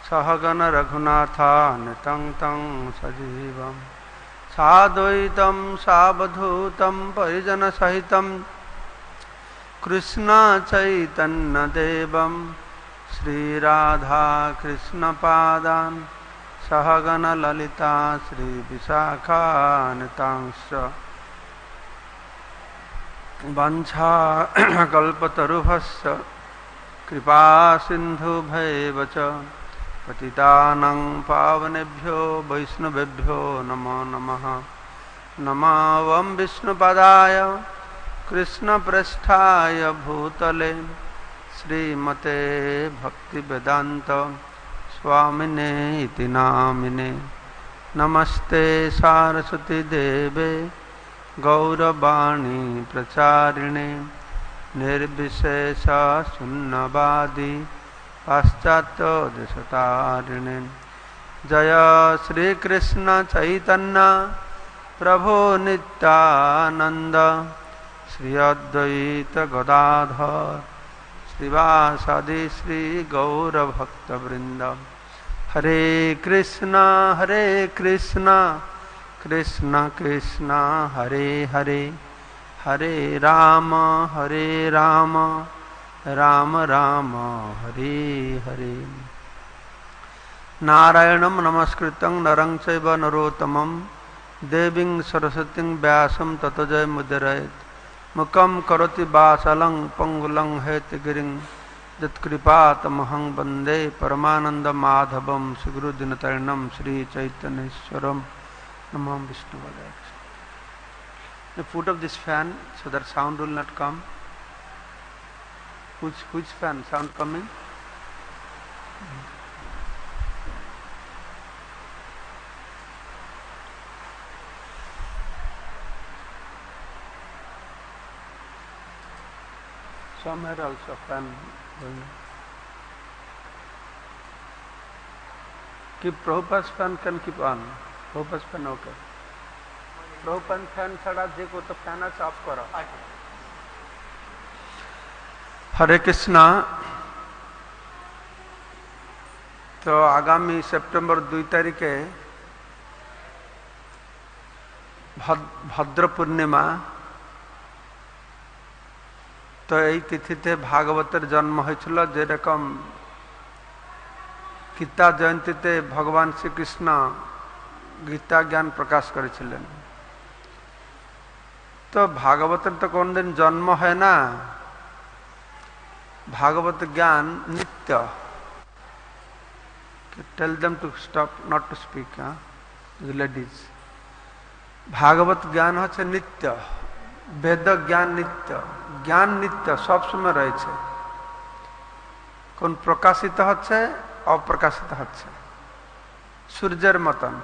सहगण रघुनाथान्वितं तं सजीवं साद्वैतं सावधूतं परिजनसहितं कृष्ण चैतन्य देवं श्रीराधा कृष्ण पादान् सहगण ललिता श्री विशाखान्वितांश्च वंशा कल्पतरुभ्यश्च कृपा सिन्धुभ्यैव च पतितानां पावनेभ्यो वैष्णवेभ्यो नमो नमः। नमो विष्णुपदाय कृष्णप्रेष्ठाय भूतले श्रीमते भक्तिवेदान्त स्वामिने इति नामिने। नमस्ते सारस्वती देवे गौरवाणी प्रचारिणे निर्विशेष शून्यवादी पाश्चात्य देशतारिणे। जय श्री कृष्ण चैतन्य प्रभु नित्यानंद श्री अद्वैत गदाधर श्रीवासादि श्री गौरभक्तवृंद। हरे कृष्णा कृष्ण कृष्ण हरे हरे हरे राम राम राम हरे हरे। नारायणं नमस्कृतं नरं चैव नरोत्तमं देवीं सरस्वतीं व्यासं ततो जयमुदीरयेत्। मुखं करोति वाचालं पंगुलं हैतगिरिं यत्कृपातमहं वन्दे परमानन्दमाधवं श्रीगुरुदिनतरणं श्रीचैतन्येश्वरं। नमो विष्णुपदाय। The foot of this fan so that sound will not come. Which fan? Sound coming? Somewhere also fan going. Keep Prabhupada's fan can keep on. Prabhupada's fan okay. Prabhupada fan छड़ा देखो तो फैन ऑफ करो। हरे कृष्णा। तो आगामी September 2 तारिखे भद्र पूर्णिमा। तो এই তিথিতে ভাগবতের জন্ম হয়েছিল। যেরকম গীতা জয়ন্তীতে ভগবান শ্রীকৃষ্ণ গীতা জ্ঞান প্রকাশ করেছিলেন। तो भागवत तो कौन दिन जन्म है ना। भागवत ज्ञान नित्य। Tell them to stop not to speak ladies. Bhagavat ज्ञान হচ্ছে नित्य। वेद ज्ञान नित्य। ज्ञान नित्य सब समय रहे छे। कोन प्रकाशित হচ্ছে अप्रकाशित হচ্ছে। सूर्यर मतन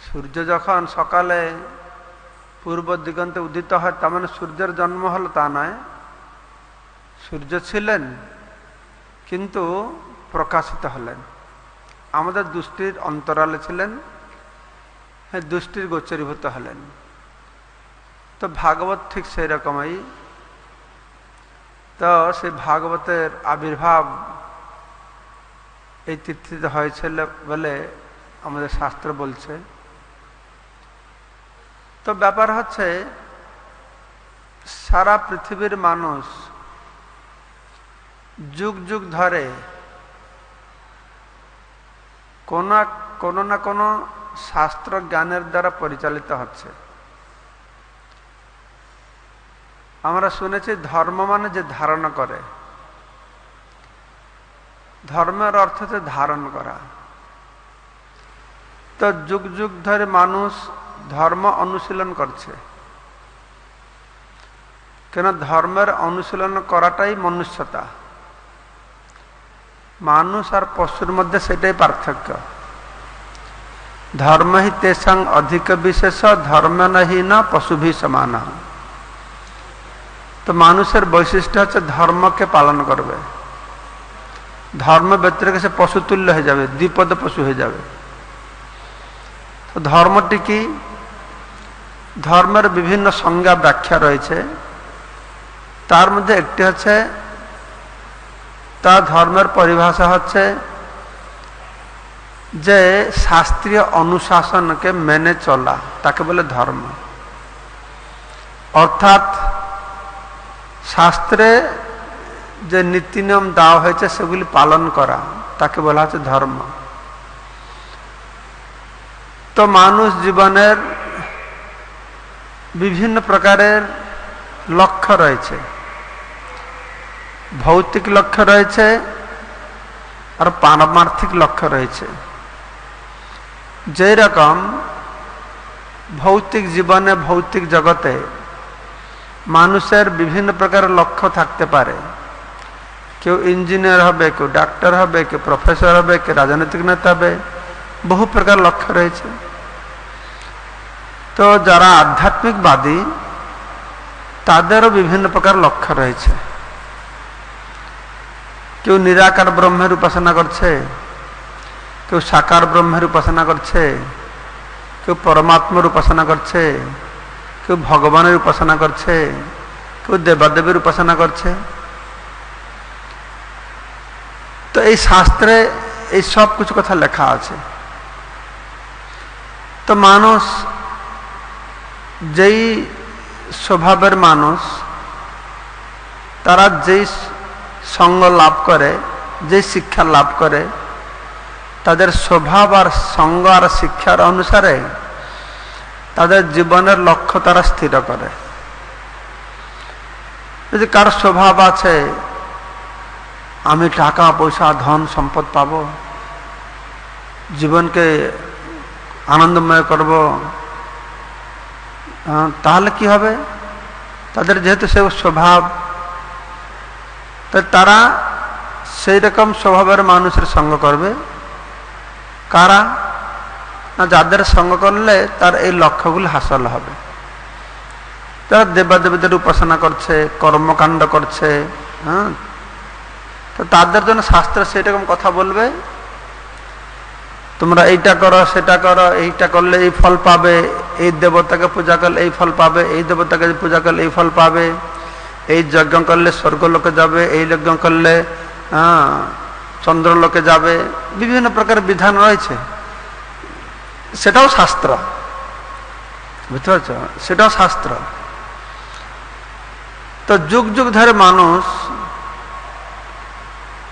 सूर्य जखन सकाले पूर्व दिगंते उदित है तार सूर्यर जन्म हल ता नय। सूर्य छिलेन किंतु प्रकाशित हलेन। आमादेर दृष्टिर अंतराले छिलेन दृष्टिर गोचरीभूत हलेन। तो भागवत ठीक से रकमई। तो से भागवतेर आविर्भाव এই তিথিতে হয়েছিল বলে আমাদের শাস্ত্র বলছে। तो ব্যাপার হচ্ছে সারা পৃথিবীর মানুষ যুগ যুগ ধরে কোনো না কোনো শাস্ত্র জ্ঞানের দ্বারা পরিচালিত হচ্ছে। আমরা শুনেছি ধর্ম মানে যে ধারণা করে। ধর্মের অর্থ হচ্ছে ধারণ করা। তো যুগ যুগ ধরে মানুষ धर्म अनुशीलन करছে। কেন ধর্মের অনুশীলন করাটাই মনুষ্যতা। মানুষ আর পশুর মধ্যে সেটাই পার্থক্য। ধর্ম হি তেসাং অধিক বিশেষ ধর্ম নহি না পশুভি সমান। তো মানুষের বৈশিষ্ট্য হচ্ছে ধর্মকে পালন করবে। ধর্ম ব্যতিরেকে সে পশুতুল্য হয়ে যাবে, দ্বিপদ পশু হয়ে যাবে। তো ধর্মটি কি? ধর্মের বিভিন্ন সংজ্ঞা ব্যাখ্যা রয়েছে। তার মধ্যে একটি হচ্ছে তা ধর্মের পরিভাষা হচ্ছে যে শাস্ত্রীয় অনুশাসনকে মেনে চলা তাকে বলে ধর্ম। অর্থাৎ শাস্ত্রে যে নীতি নিয়ম দেওয়া হয়েছে সেগুলি পালন করা তাকে বলা হচ্ছে ধর্ম। তো মানুষ জীবনের বিভিন্ন প্রকারের লক্ষ্য রয়েছে, ভৌতিক লক্ষ্য রয়েছে আর পারমার্থিক লক্ষ্য রয়েছে। যেই রকম ভৌতিক জীবনে ভৌতিক জগতে মানুষের বিভিন্ন প্রকারের লক্ষ্য থাকতে পারে, কেউ ইঞ্জিনিয়ার হবে, কেউ ডাক্তার হবে, কেউ প্রফেসর হবে, কেউ রাজনৈতিক নেতা হবে, বহু প্রকার লক্ষ্য রয়েছে। তো যারা আধ্যাত্মিকবাদী তাদেরও বিভিন্ন প্রকার লক্ষ্য রয়েছে। কেউ নিরাকার ব্রহ্মের উপাসনা করছে, কেউ সাকার ব্রহ্মের উপাসনা করছে, কেউ পরমাত্মার উপাসনা করছে, কেউ ভগবানের উপাসনা করছে, কেউ দেবাদেবীর উপাসনা করছে। তো এই শাস্ত্রে এই সব কিছু কথা লেখা আছে। তো মানুষ যেই স্বভাবের মানুষ, তারা যেই সঙ্গ লাভ করে, যে শিক্ষা লাভ করে, তাদের স্বভাব আর সঙ্গ আর শিক্ষার অনুসারে তাদের জীবনের লক্ষ্য তারা স্থির করে। যদি কার স্বভাব আছে আমি টাকা পয়সা ধন সম্পদ পাব, জীবনকে আনন্দময় করব, তাহলে কি হবে? তাদের যেহেতু সে স্বভাব, তারা সেই রকম স্বভাবের মানুষের সঙ্গ করবে। কারা? না, যাদের সঙ্গ করলে তার এই লক্ষ্যগুলো হাসল হবে। যারা দেবাদেবীদের উপাসনা করছে, কর্মকাণ্ড করছে, তো তাদের জন্য শাস্ত্র সেরকম কথা বলবে, তোমরা এইটা করো, সেটা করো, এইটা করলে এই ফল পাবে, এই দেবতাকে পূজা করলে এই ফল পাবে, এই দেবতাকে পূজা করলে এই ফল পাবে, এই যজ্ঞ করলে স্বর্গলোকে যাবে, এই যজ্ঞ করলে চন্দ্রলোকে যাবে, বিভিন্ন প্রকার বিধান রয়েছে। সেটাও শাস্ত্র, বুঝতে পারছ? সেটাও শাস্ত্র। তো যুগ যুগ ধরে মানুষ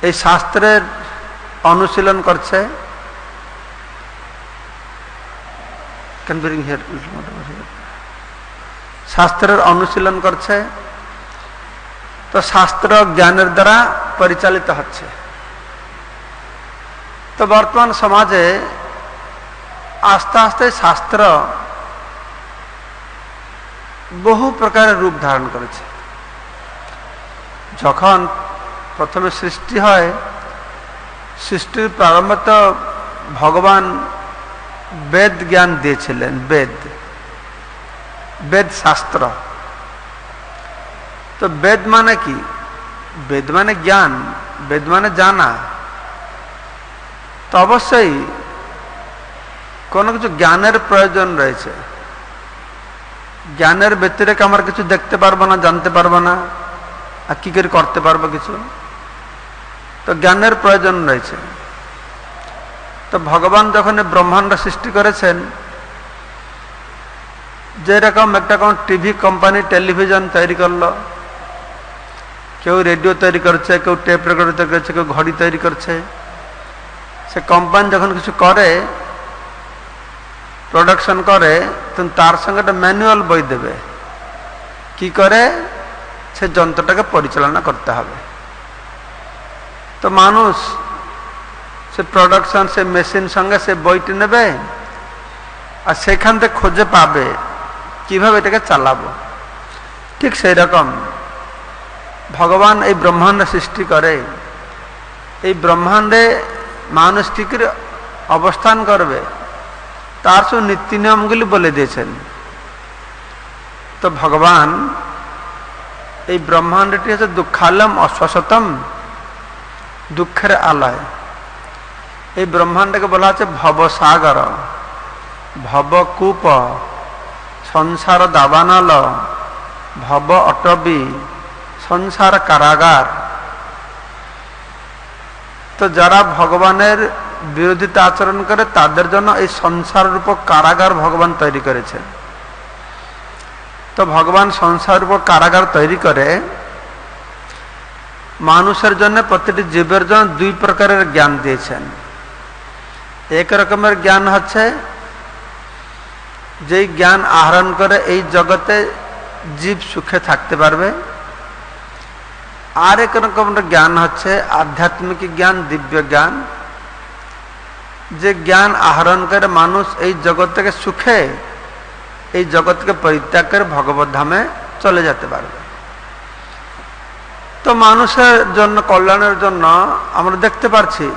এই শাস্ত্রের অনুশীলন করছে। শাস্ত্রের অনুশীলন করছে, তো শাস্ত্র জ্ঞানের দ্বারা পরিচালিত হচ্ছে। তো বর্তমান সমাজে আস্তে আস্তে শাস্ত্র বহু প্রকারের রূপ ধারণ করেছে। যখন প্রথমে সৃষ্টি হয়, সৃষ্টির প্রারম্ভে তো ভগবান বেদ জ্ঞান দিয়েছিলেন। বেদ শাস্ত্র। তো বেদ মানে কি? বেদ মানে জ্ঞান, বেদ মানে জানা। তো অবশ্যই কোনো কিছু জ্ঞানের প্রয়োজন রয়েছে। জ্ঞানের ব্যতিরেকে আমরা কিছু দেখতে পারবো না, জানতে পারবো না, আর কি করে করতে পারবো কিছু। তো জ্ঞানের প্রয়োজন রয়েছে। তো ভগবান যখন ব্রহ্মাণ্ড সৃষ্টি করেছেন, যেরকম একটা কোন টিভি কোম্পানি টেলিভিশন তৈরি করলো, কেউ রেডিও তৈরি করছে, কেউ টেপ রেকর্ডার তৈরি করছে, কেউ ঘড়ি তৈরি করছে। সে কোম্পানি যখন কিছু করে, প্রোডাকশন করে, তখন তার সঙ্গে একটা ম্যানুয়াল বই দেবে, কি করে সে যন্ত্রটাকে পরিচালনা করতে হবে। তো মানুষ সে প্রোডাকশন, সে মেশিন সঙ্গে সে বইটি নেবে, আর সেখান থেকে খুঁজে পাবে কিভাবে এটাকে চালাবো। ঠিক সেই রকম ভগবান এই ব্রহ্মাণ্ড সৃষ্টি করে। এই ব্রহ্মাণ্ডে মানুষ কি করে অবস্থান করবে তার সব নীতি নিয়মগুলি বলে দিয়েছেন। তো ভগবান এই ব্রহ্মাণ্ডটি হচ্ছে দুঃখালম অশ্বশতম, দুঃখের আলয়। এই ব্রহ্মাণ্ডকে বলা হচ্ছে ভবসাগর, ভবকূপ, সংসার দাবানল, ভব অটবি, সংসার কারাগার। তো যারা ভগবানের বিরোধিতা আচরণ করে তাদের জন্য এই সংসার রূপ কারাগার ভগবান তৈরি করেছেন। তো ভগবান সংসার রূপ কারাগার তৈরি করে মানুষের জন্য, প্রতিটি জীবের জন্য দুই প্রকারের জ্ঞান দিয়েছেন। এক রকমের জ্ঞান হচ্ছে যেই জ্ঞান আহরণ করে এই জগতে জীব সুখে থাকতে পারবে। আর এক রকমের জ্ঞান হচ্ছে আধ্যাত্মিক জ্ঞান, দিব্য জ্ঞান, যে জ্ঞান আহরণ করে মানুষ এই জগৎ থেকে সুখে, এই জগৎকে পরিত্যাগ করে ভগবত ধামে চলে যেতে পারবে। তো মানুষের জন্য, কল্যাণের জন্য আমরা দেখতে পাচ্ছি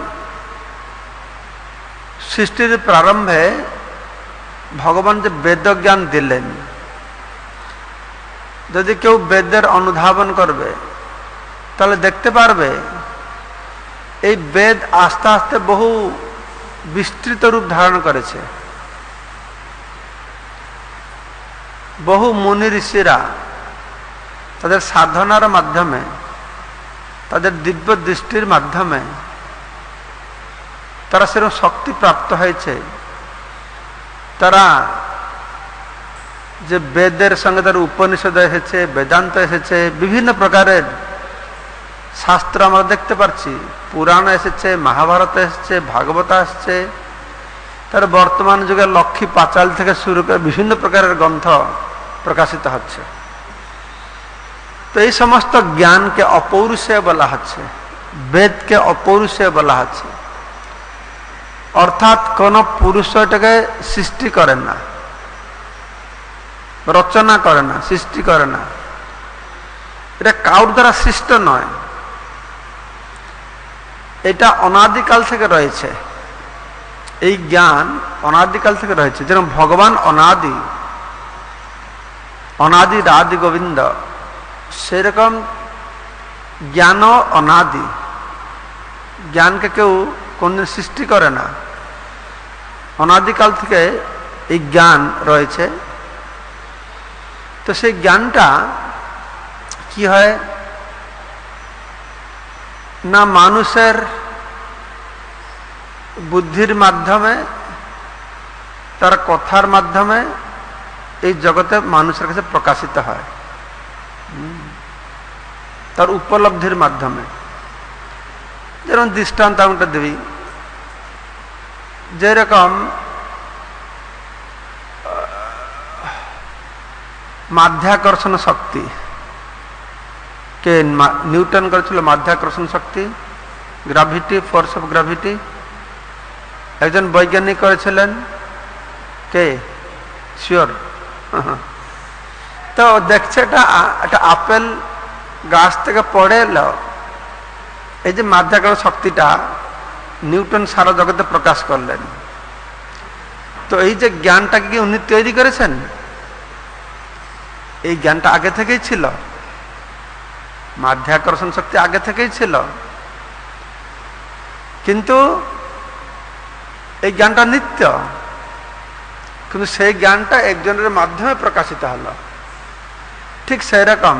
সৃষ্টির প্রারম্ভে ভগবান যে বেদ জ্ঞান দিলেন, যদি কেউ বেদের অনুধাবন করবে তাহলে দেখতে পারবে এই বেদ আস্তে আস্তে বহু বিস্তৃত রূপ ধারণ করেছে। বহু মুনি ঋষিরা তাদের সাধনার মাধ্যমে, তাদের দিব্য দৃষ্টির মাধ্যমে তারা সেরকম শক্তি প্রাপ্ত হয়েছে। তারা যে বেদের সঙ্গে তার উপনিষদ এসেছে, বেদান্ত এসেছে, বিভিন্ন প্রকারের শাস্ত্র আমরা দেখতে পাচ্ছি, পুরাণ এসেছে, মহাভারত এসেছে, ভাগবত আসছে, তার বর্তমান যুগে লক্ষ্মী পাঁচাল থেকে শুরু করে বিভিন্ন প্রকারের গ্রন্থ প্রকাশিত হচ্ছে। তো এই সমস্ত জ্ঞানকে অপৌরুষেয় বলা হচ্ছে, বেদকে অপৌরুষেয় বলা হচ্ছে। অর্থাৎ কোন পুরুষ এটাকে সৃষ্টি করে না, রচনা করে না, সৃষ্টি করে না, এটা কাউর দ্বারা সৃষ্ট নয়, এটা অনাদিকাল থেকে রয়েছে। এই জ্ঞান অনাদিকাল থেকে রয়েছে। যেরকম ভগবান অনাদি, অনাদি আদি গোবিন্দ, সেরকম জ্ঞান অনাদি। জ্ঞানকে কেউ কোনদিন সৃষ্টি করে না, অনাদিকাল থেকে এই জ্ঞান রয়েছে। তো সেই জ্ঞানটা কি হয় না, মানুষের বুদ্ধির মাধ্যমে, তার কথার মাধ্যমে এই জগতে মানুষের কাছে প্রকাশিত হয়, তার উপলব্ধির মাধ্যমে। যেরকম দৃষ্টান্ত আমি দেবী, যেরকম মাধ্যাকর্ষণ শক্তি কে নিউটন করেছিল, মাধ্যাকর্ষণ শক্তি, গ্রাভিটি, ফোর্স অফ গ্রাভিটি। একজন বৈজ্ঞানিক করেছিলেন, কে? শিওর? তো দেখছে একটা আপেল গাছ থেকে পড়ে এলো, এই যে মাধ্যাকর্ষণ শক্তিটা নিউটন সারা জগতে প্রকাশ করলেন। তো এই যে জ্ঞানটাকে কি উনি তৈরি করেছেন? এই জ্ঞানটা আগে থেকেই ছিল, মাধ্যাকর্ষণ শক্তি আগে থেকেই ছিল, কিন্তু এই জ্ঞানটা নিত্য, কিন্তু সেই জ্ঞানটা একজনের মাধ্যমে প্রকাশিত হলো। ঠিক সেই রকম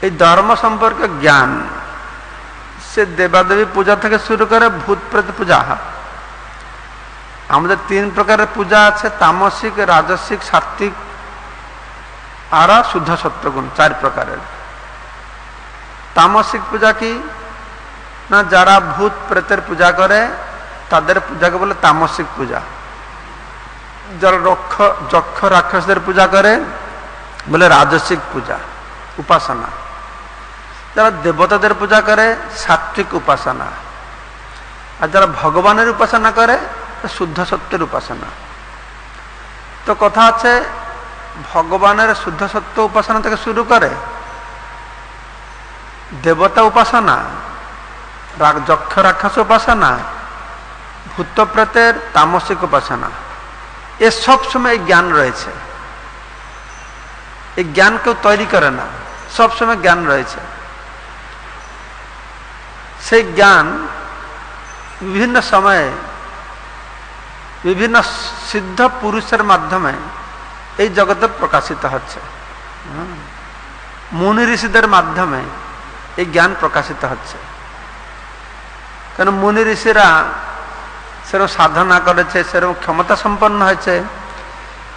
এই ধর্ম সম্পর্কে জ্ঞান, সে দেবাদেবী পূজা থেকে শুরু করে ভূত প্রেত পূজা। আমাদের তিন প্রকারের পূজা আছে, তামসিক, রাজসিক, সাত্বিক আর শুদ্ধ সত্যগুণ, চার প্রকারের। তামসিক পূজা কি না, যারা ভূত প্রেতের পূজা করে তাদের পূজাকে বলে তামসিক পূজা। যারা যক্ষ রাক্ষসদের পূজা করে বলে রাজসিক পূজা, উপাসনা। যারা দেবতাদের পূজা করে সাত্বিক উপাসনা, আর যারা ভগবানের উপাসনা করে শুদ্ধ সত্যের উপাসনা। তো কথা আছে, ভগবানের শুদ্ধ সত্য উপাসনা থেকে শুরু করে দেবতা উপাসনা, যক্ষ রাক্ষস উপাসনা, ভূত প্রেতের তামসিক উপাসনা, এ সব সময় এই জ্ঞান রয়েছে। এই জ্ঞান কেউ তৈরি করে না, সব সময় জ্ঞান রয়েছে। সেই জ্ঞান বিভিন্ন সময়ে বিভিন্ন সিদ্ধ পুরুষের মাধ্যমে এই জগতে প্রকাশিত হচ্ছে। মুনি ঋষিদের মাধ্যমে এই জ্ঞান প্রকাশিত হচ্ছে। কারণ মুনি ঋষিরা সেরকম সাধনা করেছে, সেরকম ক্ষমতা সম্পন্ন হয়েছে,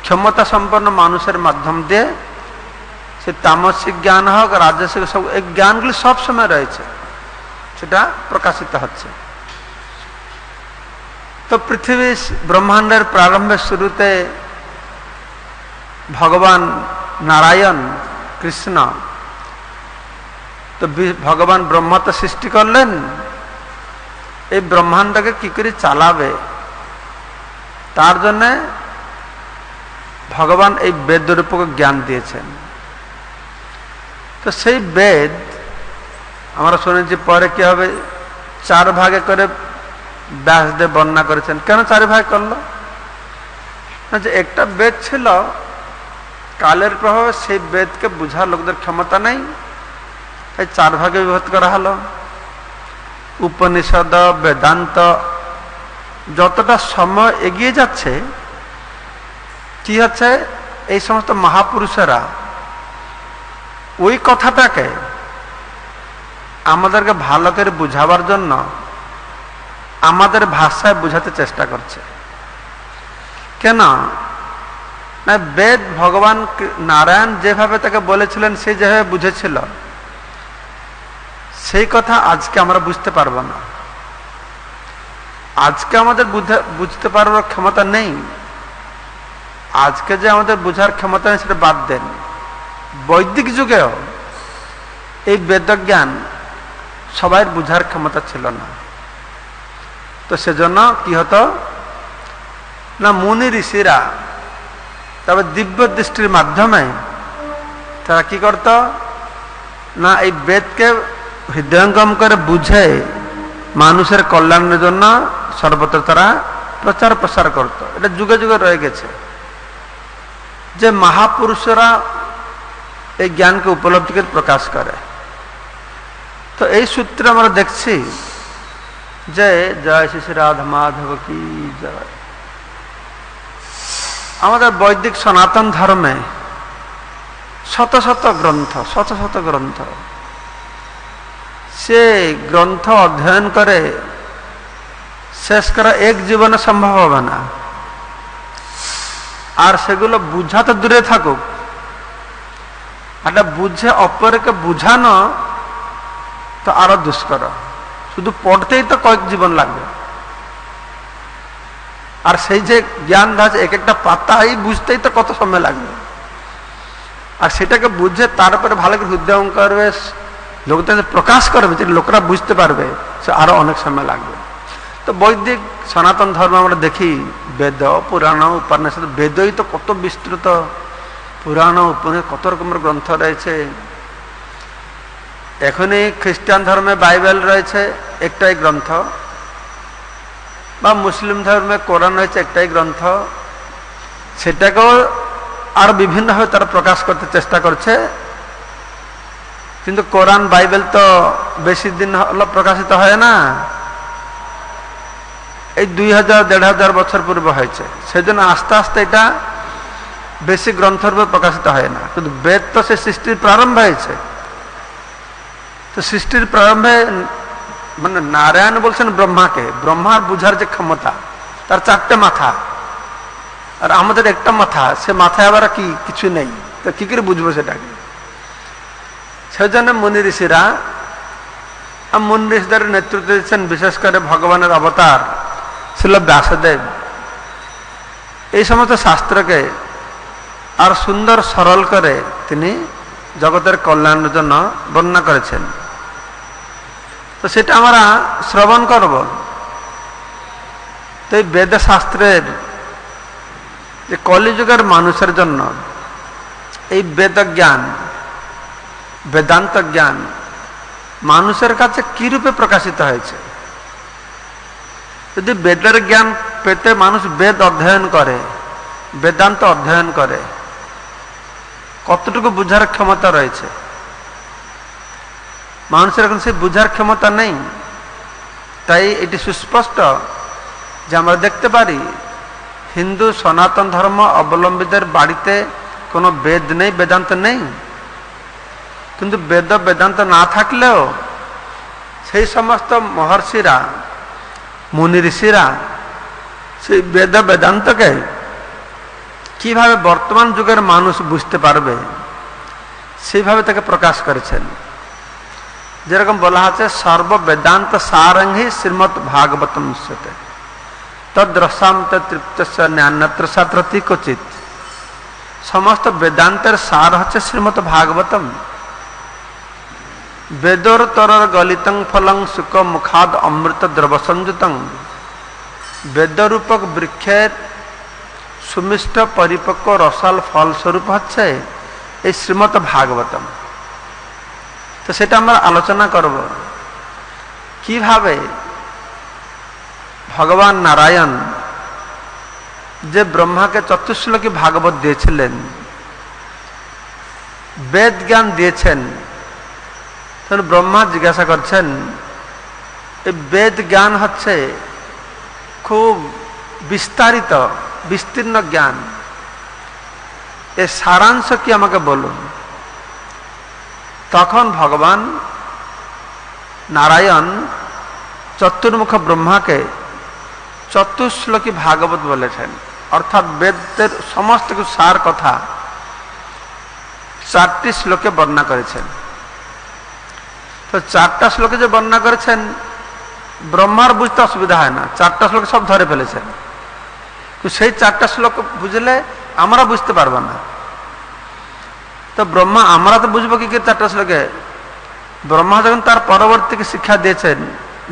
ক্ষমতা সম্পন্ন মানুষের মাধ্যম দিয়ে সে তামসিক জ্ঞান হোক, রাজসিক, সব এই জ্ঞানগুলি সবসময় রয়েছে, সেটা প্রকাশিত হচ্ছে। তো পৃথিবী ব্রহ্মাণ্ডের প্রারম্ভের শুরুতে ভগবান নারায়ণ কৃষ্ণ, তো ভগবান ব্রহ্মা তো সৃষ্টি করলেন, এই ব্রহ্মাণ্ডকে কি করে চালাবে তার জন্য ভগবান এই বেদ রূপক জ্ঞান দিয়েছেন। তো সেই বেদ আমরা শুনেছি পরে কি হবে, 4 ভাগে করে ব্যাসদেব বর্ণনা করেছেন। কেন 4 ভাগ করলো? যে একটা বেদ ছিল, কালের প্রভাবে সেই বেদকে বুঝার লোকদের ক্ষমতা নেই, তাই 4 ভাগে বিভক্ত করা হলো। উপনিষদ, বেদান্ত, যতটা সময় এগিয়ে যাচ্ছে কি হচ্ছে, এই সমস্ত মহাপুরুষেরা ওই কথাটাকে আমাদেরকে ভালো করে বুঝাবার জন্য আমাদের ভাষায় বুঝাতে চেষ্টা করছে। কেন না, বেদ ভগবান নারায়ণ যেভাবে তাকে বলেছিলেন, সে যেভাবে বুঝেছিল, সেই কথা আজকে আমরা বুঝতে পারবো না। আজকে আমাদের বুঝতে পারবার ক্ষমতা নেই। আজকে যে আমাদের বুঝার ক্ষমতা নেই সেটা বাদ দেন, বৈদিক যুগেও এই বেদজ্ঞান সবাই বুঝার ক্ষমতা ছিল না। তো সেজন্য কি হতো না, মুনি ঋষিরা তবে দিব্য দৃষ্টির মাধ্যমে তারা কি করত না, এই বেদকে হৃদয়ঙ্গম করে বুঝে মানুষের কল্যাণের জন্য সর্বত্র তারা প্রচার প্রসার করত। এটা যুগে যুগে রয়ে গেছে যে মহাপুরুষরা এই জ্ঞানকে উপলব্ধি করে প্রকাশ করে। তো এই সূত্রে আমরা দেখছি যে জয় শ্রী রাধা মাধব কি জয়। আমাদের বৈদিক সনাতন ধর্মে শত শত গ্রন্থ, সে গ্রন্থ অধ্যয়ন করে শেষ করা এক জীবনে সম্ভব হবে না। আর সেগুলো বুঝা তো দূরে থাকুক, এটা বুঝে অপরকে বুঝানো তো আরো দুষ্কর। শুধু পড়তেই তো কয়েক জীবন লাগবে, আর সেই যে জ্ঞান ধাজ এক একটা পাতাই বুঝতেই তো কত সময় লাগবে। আর সেটাকে বুঝে তারপরে ভালো করে হৃদয়ঙ্গম করবে, লোকদের প্রকাশ করবে, যে লোকরা বুঝতে পারবে, সে আরো অনেক সময় লাগবে। তো বৈদিক সনাতন ধর্ম আমরা দেখি, বেদ, পুরাণ, উপনিষদ, বেদই তো কত বিস্তৃত, পুরাণ, উপনিষদ, কত রকমের গ্রন্থ রয়েছে। এখনই খ্রিস্টান ধর্মে বাইবেল রয়েছে একটাই গ্রন্থ, বা মুসলিম ধর্মে কোরআন রয়েছে একটাই গ্রন্থ, সেটাকেও আরো বিভিন্নভাবে তারা প্রকাশ করতে চেষ্টা করছে। কিন্তু কোরআন বাইবেল তো বেশি দিন হলো প্রকাশিত হয় না, এই 2000-1500 বছর পূর্বে হয়েছে। সেজন্য আস্তে আস্তে এটা বেশি গ্রন্থরূপে প্রকাশিত হয় না। কিন্তু বেদ তো সে সৃষ্টির প্রারম্ভ হয়েছে। তো সৃষ্টির প্রারম্ভে মানে নারায়ণ বলছেন ব্রহ্মাকে, ব্রহ্মার বুঝার যে ক্ষমতা, তার 4টে মাথা, আর আমাদের একটা মাথা, সে মাথায় আবার কি কিছু নেই, তো কি করে বুঝবো সেটাকে? সেজন্য মুনি ঋষিরা, মুনি ঋষিদের নেতৃত্ব দিচ্ছেন বিশেষ করে ভগবানের অবতার ছিল ব্যাসদেব। এই সমস্ত শাস্ত্রকে আর সুন্দর সরল করে তিনি জগতের কল্যাণের জন্য বর্ণনা করেছেন। তো সেটা আমরা শ্রবণ করব। তো এই বেদ শাস্ত্রের যে কলিযুগের মানুষের জন্য এই বেদ জ্ঞান, বেদান্ত জ্ঞান মানুষের কাছে কি রূপে প্রকাশিত হয়েছে। যদি বেদের জ্ঞান পেতে মানুষ বেদ অধ্যয়ন করে, বেদান্ত অধ্যয়ন করে, কতটুকু বুঝার ক্ষমতা রয়েছে? মানুষের এখন সেই বুঝার ক্ষমতা নেই। তাই এটি সুস্পষ্ট যে আমরা দেখতে পারি হিন্দু সনাতন ধর্ম অবলম্বীদের বাড়িতে কোনো বেদ নেই, বেদান্ত নেই। কিন্তু বেদ বেদান্ত না থাকলেও সেই সমস্ত মহর্ষিরা, মুনি ঋষিরা সেই বেদ বেদান্তকে কিভাবে বর্তমান যুগের মানুষ বুঝতে পারবে সেইভাবে তাকে প্রকাশ করেছেন। যেরকম বলা আছে সর্ব বেদান্ত সারঙ্গি শ্রীমৎ ভাগবতম উচ্যতে তদ্রসাম তৃপ্তস্য ন্যান্যত্র সাত্রতি ক্বচিৎ। সমস্ত বেদান্তের সার হচ্ছে শ্রীমৎ ভাগবতম। বেদর তরর গলিতং ফলং সুখ মুখাদ অমৃত দ্রব সংযুতং। বেদরূপক বৃক্ষের সুমিষ্ট পরিপক্ক রসাল ফলস্বরূপ হচ্ছে এই শ্রীমৎ ভাগবতম। তো সেটা আমরা আলোচনা করব কিভাবে ভগবান নারায়ণ যে ব্রহ্মাকে চতুশ্লোকী ভাগবত দিয়েছিলেন, বেদ জ্ঞান দিয়েছেন। তখন ব্রহ্মা জিজ্ঞাসা করছেন এই বেদ জ্ঞান হচ্ছে খুব বিস্তারিত বিস্তীর্ণ জ্ঞান, এর সারাংশ কি আমাকে বলুন। তখন ভগবান নারায়ণ চতুর্মুখ ব্রহ্মাকে চতুশ্লোকী ভাগবত বলেছেন, অর্থাৎ বেদের সমস্ত কিছু সার কথা 4টি শ্লোকে বর্ণনা করেছেন। তো 4টা শ্লোকে যে বর্ণনা করেছেন ব্রহ্মার বুঝতে অসুবিধা হয় না, 4টা শ্লোকে সব ধরে ফেলেছেন। সেই 4টা শ্লোক বুঝলে আমরা বুঝতে পারবো না। তো ব্রহ্মা আমরা তো বুঝবো কি 4টা শ্লোকে। ব্রহ্মা যখন তার পরবর্তীকে শিক্ষা দিয়েছেন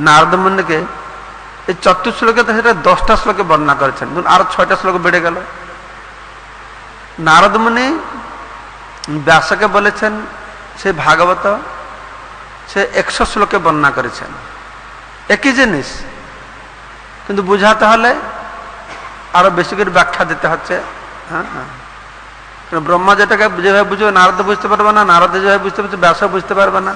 নারদ মুনিকে, এই 4 শ্লোকে তো সেটা 10টা শ্লোকে বর্ণনা করেছেন, আরো 6টা শ্লোক বেড়ে গেল। নারদ মুনি ব্যাসকে বলেছেন সেই ভাগবত সে 100 শ্লোকে বর্ণনা করেছেন, একই জিনিস, কিন্তু বুঝাতে হলে আরো বেশি করে ব্যাখ্যা দিতে হচ্ছে। হ্যাঁ, ব্রহ্মা যেটাকে যেভাবে বুঝবে নারদ বুঝতে পারবে না, নারদ যেভাবে বুঝতে পারছে ব্যাস বুঝতে পারবে না।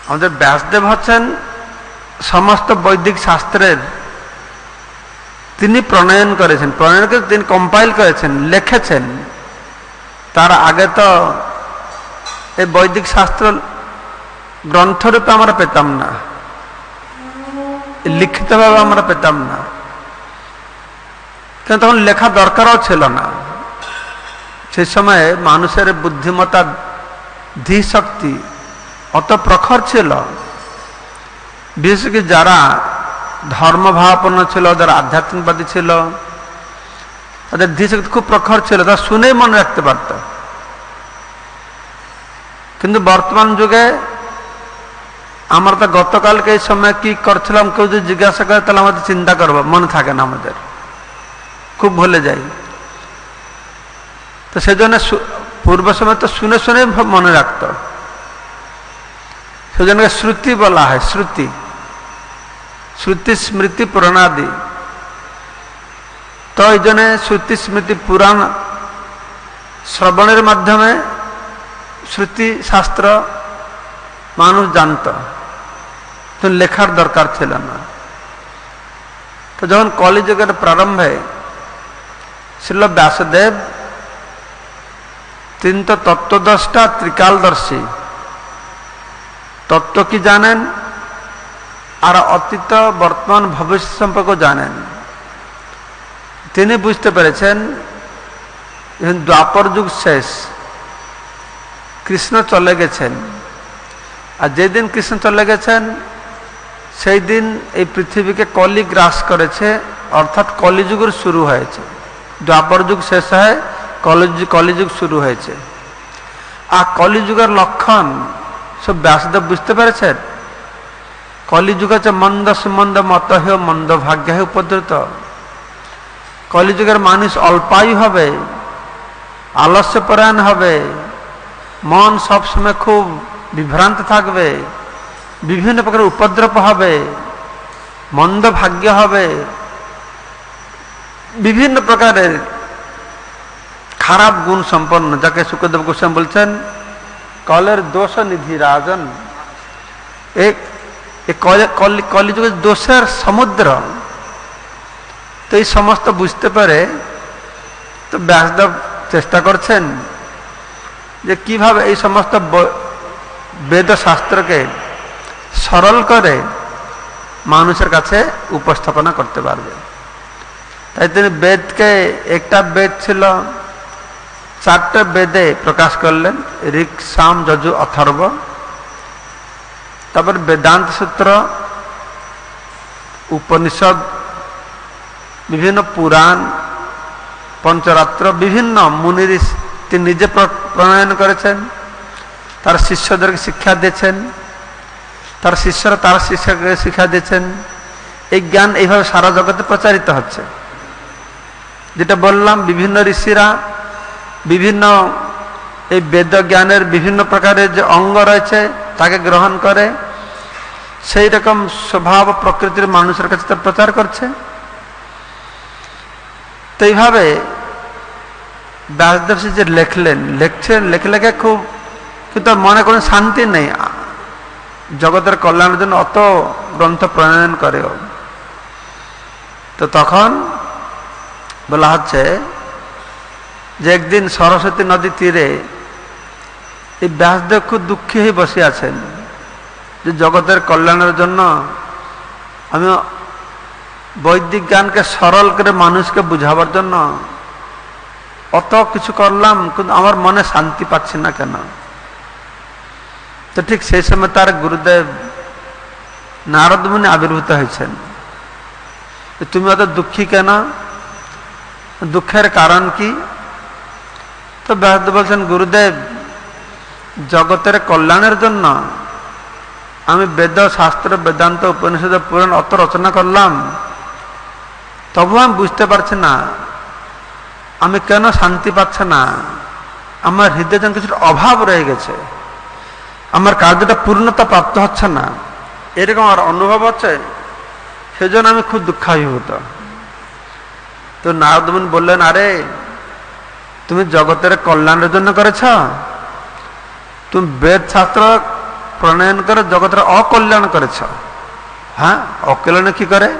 আমাদের ব্যাসদেব হচ্ছেন সমস্ত বৈদিক শাস্ত্রের তিনি প্রণয়ন করেছেন, প্রণয়ন করে তিনি কম্পাইল করেছেন, লিখেছেন। তার আগে তো এই বৈদিক শাস্ত্র গ্রন্থরূপে আমরা পেতাম না, লিখিতভাবে আমরা পেতাম না, কিন্তু তখন লেখা দরকারও ছিল না। সেই সময়ে মানুষের বুদ্ধিমত্তা ধী শক্তি অত প্রখর ছিল, বিশেষ করে যারা ধর্মভাবাপন্ন ছিল, যারা আধ্যাত্মিকবাদী ছিল, তাদের ধী শক্তি খুব প্রখর ছিল, তারা শুনেই মনে রাখতে পারত। কিন্তু বর্তমান যুগে আমরা তো গতকালকে এই সময় কি করছিলাম কেউ যদি জিজ্ঞাসা করে তাহলে আমাদের চিন্তা করবো, মনে থাকে না, আমাদের খুব ভুলে যাই। তো সেই জন্য পূর্ব সময় তো শুনে শুনে মনে রাখত, সেই জন্য শ্রুতি বলা হয়, শ্রুতি, শ্রুতি স্মৃতি পুরাণাদি। তো এই জন্য শ্রুতি স্মৃতি পুরাণ শ্রবণের মাধ্যমে শ্রুতি শাস্ত্র মানুষ জানত, তো লেখার দরকার ছিল না। তো যখন কলিযুগের প্রারম্ভে শ্রীল ব্যাসদেব তিনি তো তত্ত্বদ্রষ্টা ত্রিকালদর্শী, তত্ত্ব কি জানেন আর অতীত বর্তমান ভবিষ্যৎ সম্পর্কে জানেন। তিনি বুঝতে পেরেছেন দ্বাপর যুগ শেষ, কৃষ্ণ চলে গেছেন, আর যেদিন কৃষ্ণ চলে গেছেন সেই দিন এই পৃথিবীকে কলি গ্রাস করেছে, অর্থাৎ কলিযুগের শুরু হয়েছে। দ্বাপর যুগ শেষ হয়, কলিযুগ শুরু হয়েছে। আর কলিযুগের লক্ষণ সব ব্যাসদেব বুঝতে পেরেছেন। কলিযুগ হচ্ছে মন্দ সুমন্দ মত হেয় মন্দ ভাগ্য হে উপদ্রুত। কলিযুগের মানুষ অল্পায়ু হবে, আলস্যপরায়ণ হবে, মন সবসময় খুব বিভ্রান্ত থাকবে, বিভিন্ন প্রকার উপদ্রব হবে, মন্দ ভাগ্য হবে, বিভিন্ন প্রকারের খারাপ গুণ সম্পন্ন, যাকে শুকদেব গোস্বামী বলছেন কলের দোষ নিধি রাজন। কলিযুগের দোষের সমুদ্র। তো এই সমস্ত বুঝতে পারে তো ব্যাসদেব চেষ্টা করছেন যে কিভাবে এই সমস্ত বেদ শাস্ত্রকে সরল করে মানুষের কাছে উপস্থাপনা করতে পারবে। তাই তিনি বেদকে, একটা বেদ ছিল, 4টে বেদে প্রকাশ করলেন, ঋক, সাম, যজু, অথর্ব। তারপর বেদান্ত সূত্র, উপনিষদ, বিভিন্ন পুরাণ, পঞ্চরাত্র, বিভিন্ন মুনি ঋষি তিনি নিজে প্রণয়ন করেছেন, তার শিষ্যদেরকে শিক্ষা দিয়েছেন, তার শিষ্যরা তার শিষ্যকে শিক্ষা দিয়েছেন। এই জ্ঞান এইভাবে সারা জগতে প্রচারিত হচ্ছে। যেটা বললাম, বিভিন্ন ঋষিরা বিভিন্ন এই বেদ জ্ঞানের বিভিন্ন প্রকারের যে অঙ্গ রয়েছে তাকে গ্রহণ করে, সেই রকম স্বভাব প্রকৃতির মানুষের কাছে তা প্রচার করছে। তো এইভাবে ব্যাসদেব যে লিখছেন, লেখে খুব, কিন্তু মনে কোনো শান্তি নেই। জগতের কল্যাণের জন্য অত গ্রন্থ প্রণয়ন করেও। তো তখন বলা হচ্ছে যে একদিন সরস্বতী নদী তীরে এই ব্যাসদেব খুব দুঃখী হয়ে বসে আছেন যে জগতের কল্যাণের জন্য আমি বৈদিক জ্ঞানকে সরল করে মানুষকে বুঝাবার জন্য অত কিছু করলাম, কিন্তু আমার মনে শান্তি পাচ্ছি না কেন। তো ঠিক সেই সময় তার গুরুদেব নারদ মুনি আবির্ভূত হয়েছেন। তুমি অত দুঃখী কেন, দুঃখের কারণ কি? তো ব্যাসদেব বলছেন, গুরুদেব, জগতের কল্যাণের জন্য আমি বেদ, শাস্ত্র, বেদান্ত, উপনিষদ, পুরাণ অত রচনা করলাম, তবু আমি বুঝতে পারছি না আমি কেন শান্তি পাচ্ছি না। আমার হৃদয়ে যেন কিছুর অভাব রয়ে গেছে, আমার কার্যটা পূর্ণতা প্রাপ্ত হচ্ছে না, এরকম আর অনুভব হচ্ছে। সেজন্য আমি খুব দুঃখাভিভূত। তো নারদ মুনি বললেন, আরে তুমি জগতের কল্যাণের জন্য করেছ, তুমি বেদ শাস্ত্র প্রণয়ন করে জগতের অকল্যাণ করেছ। হ্যাঁ, অকল্যাণ কি করে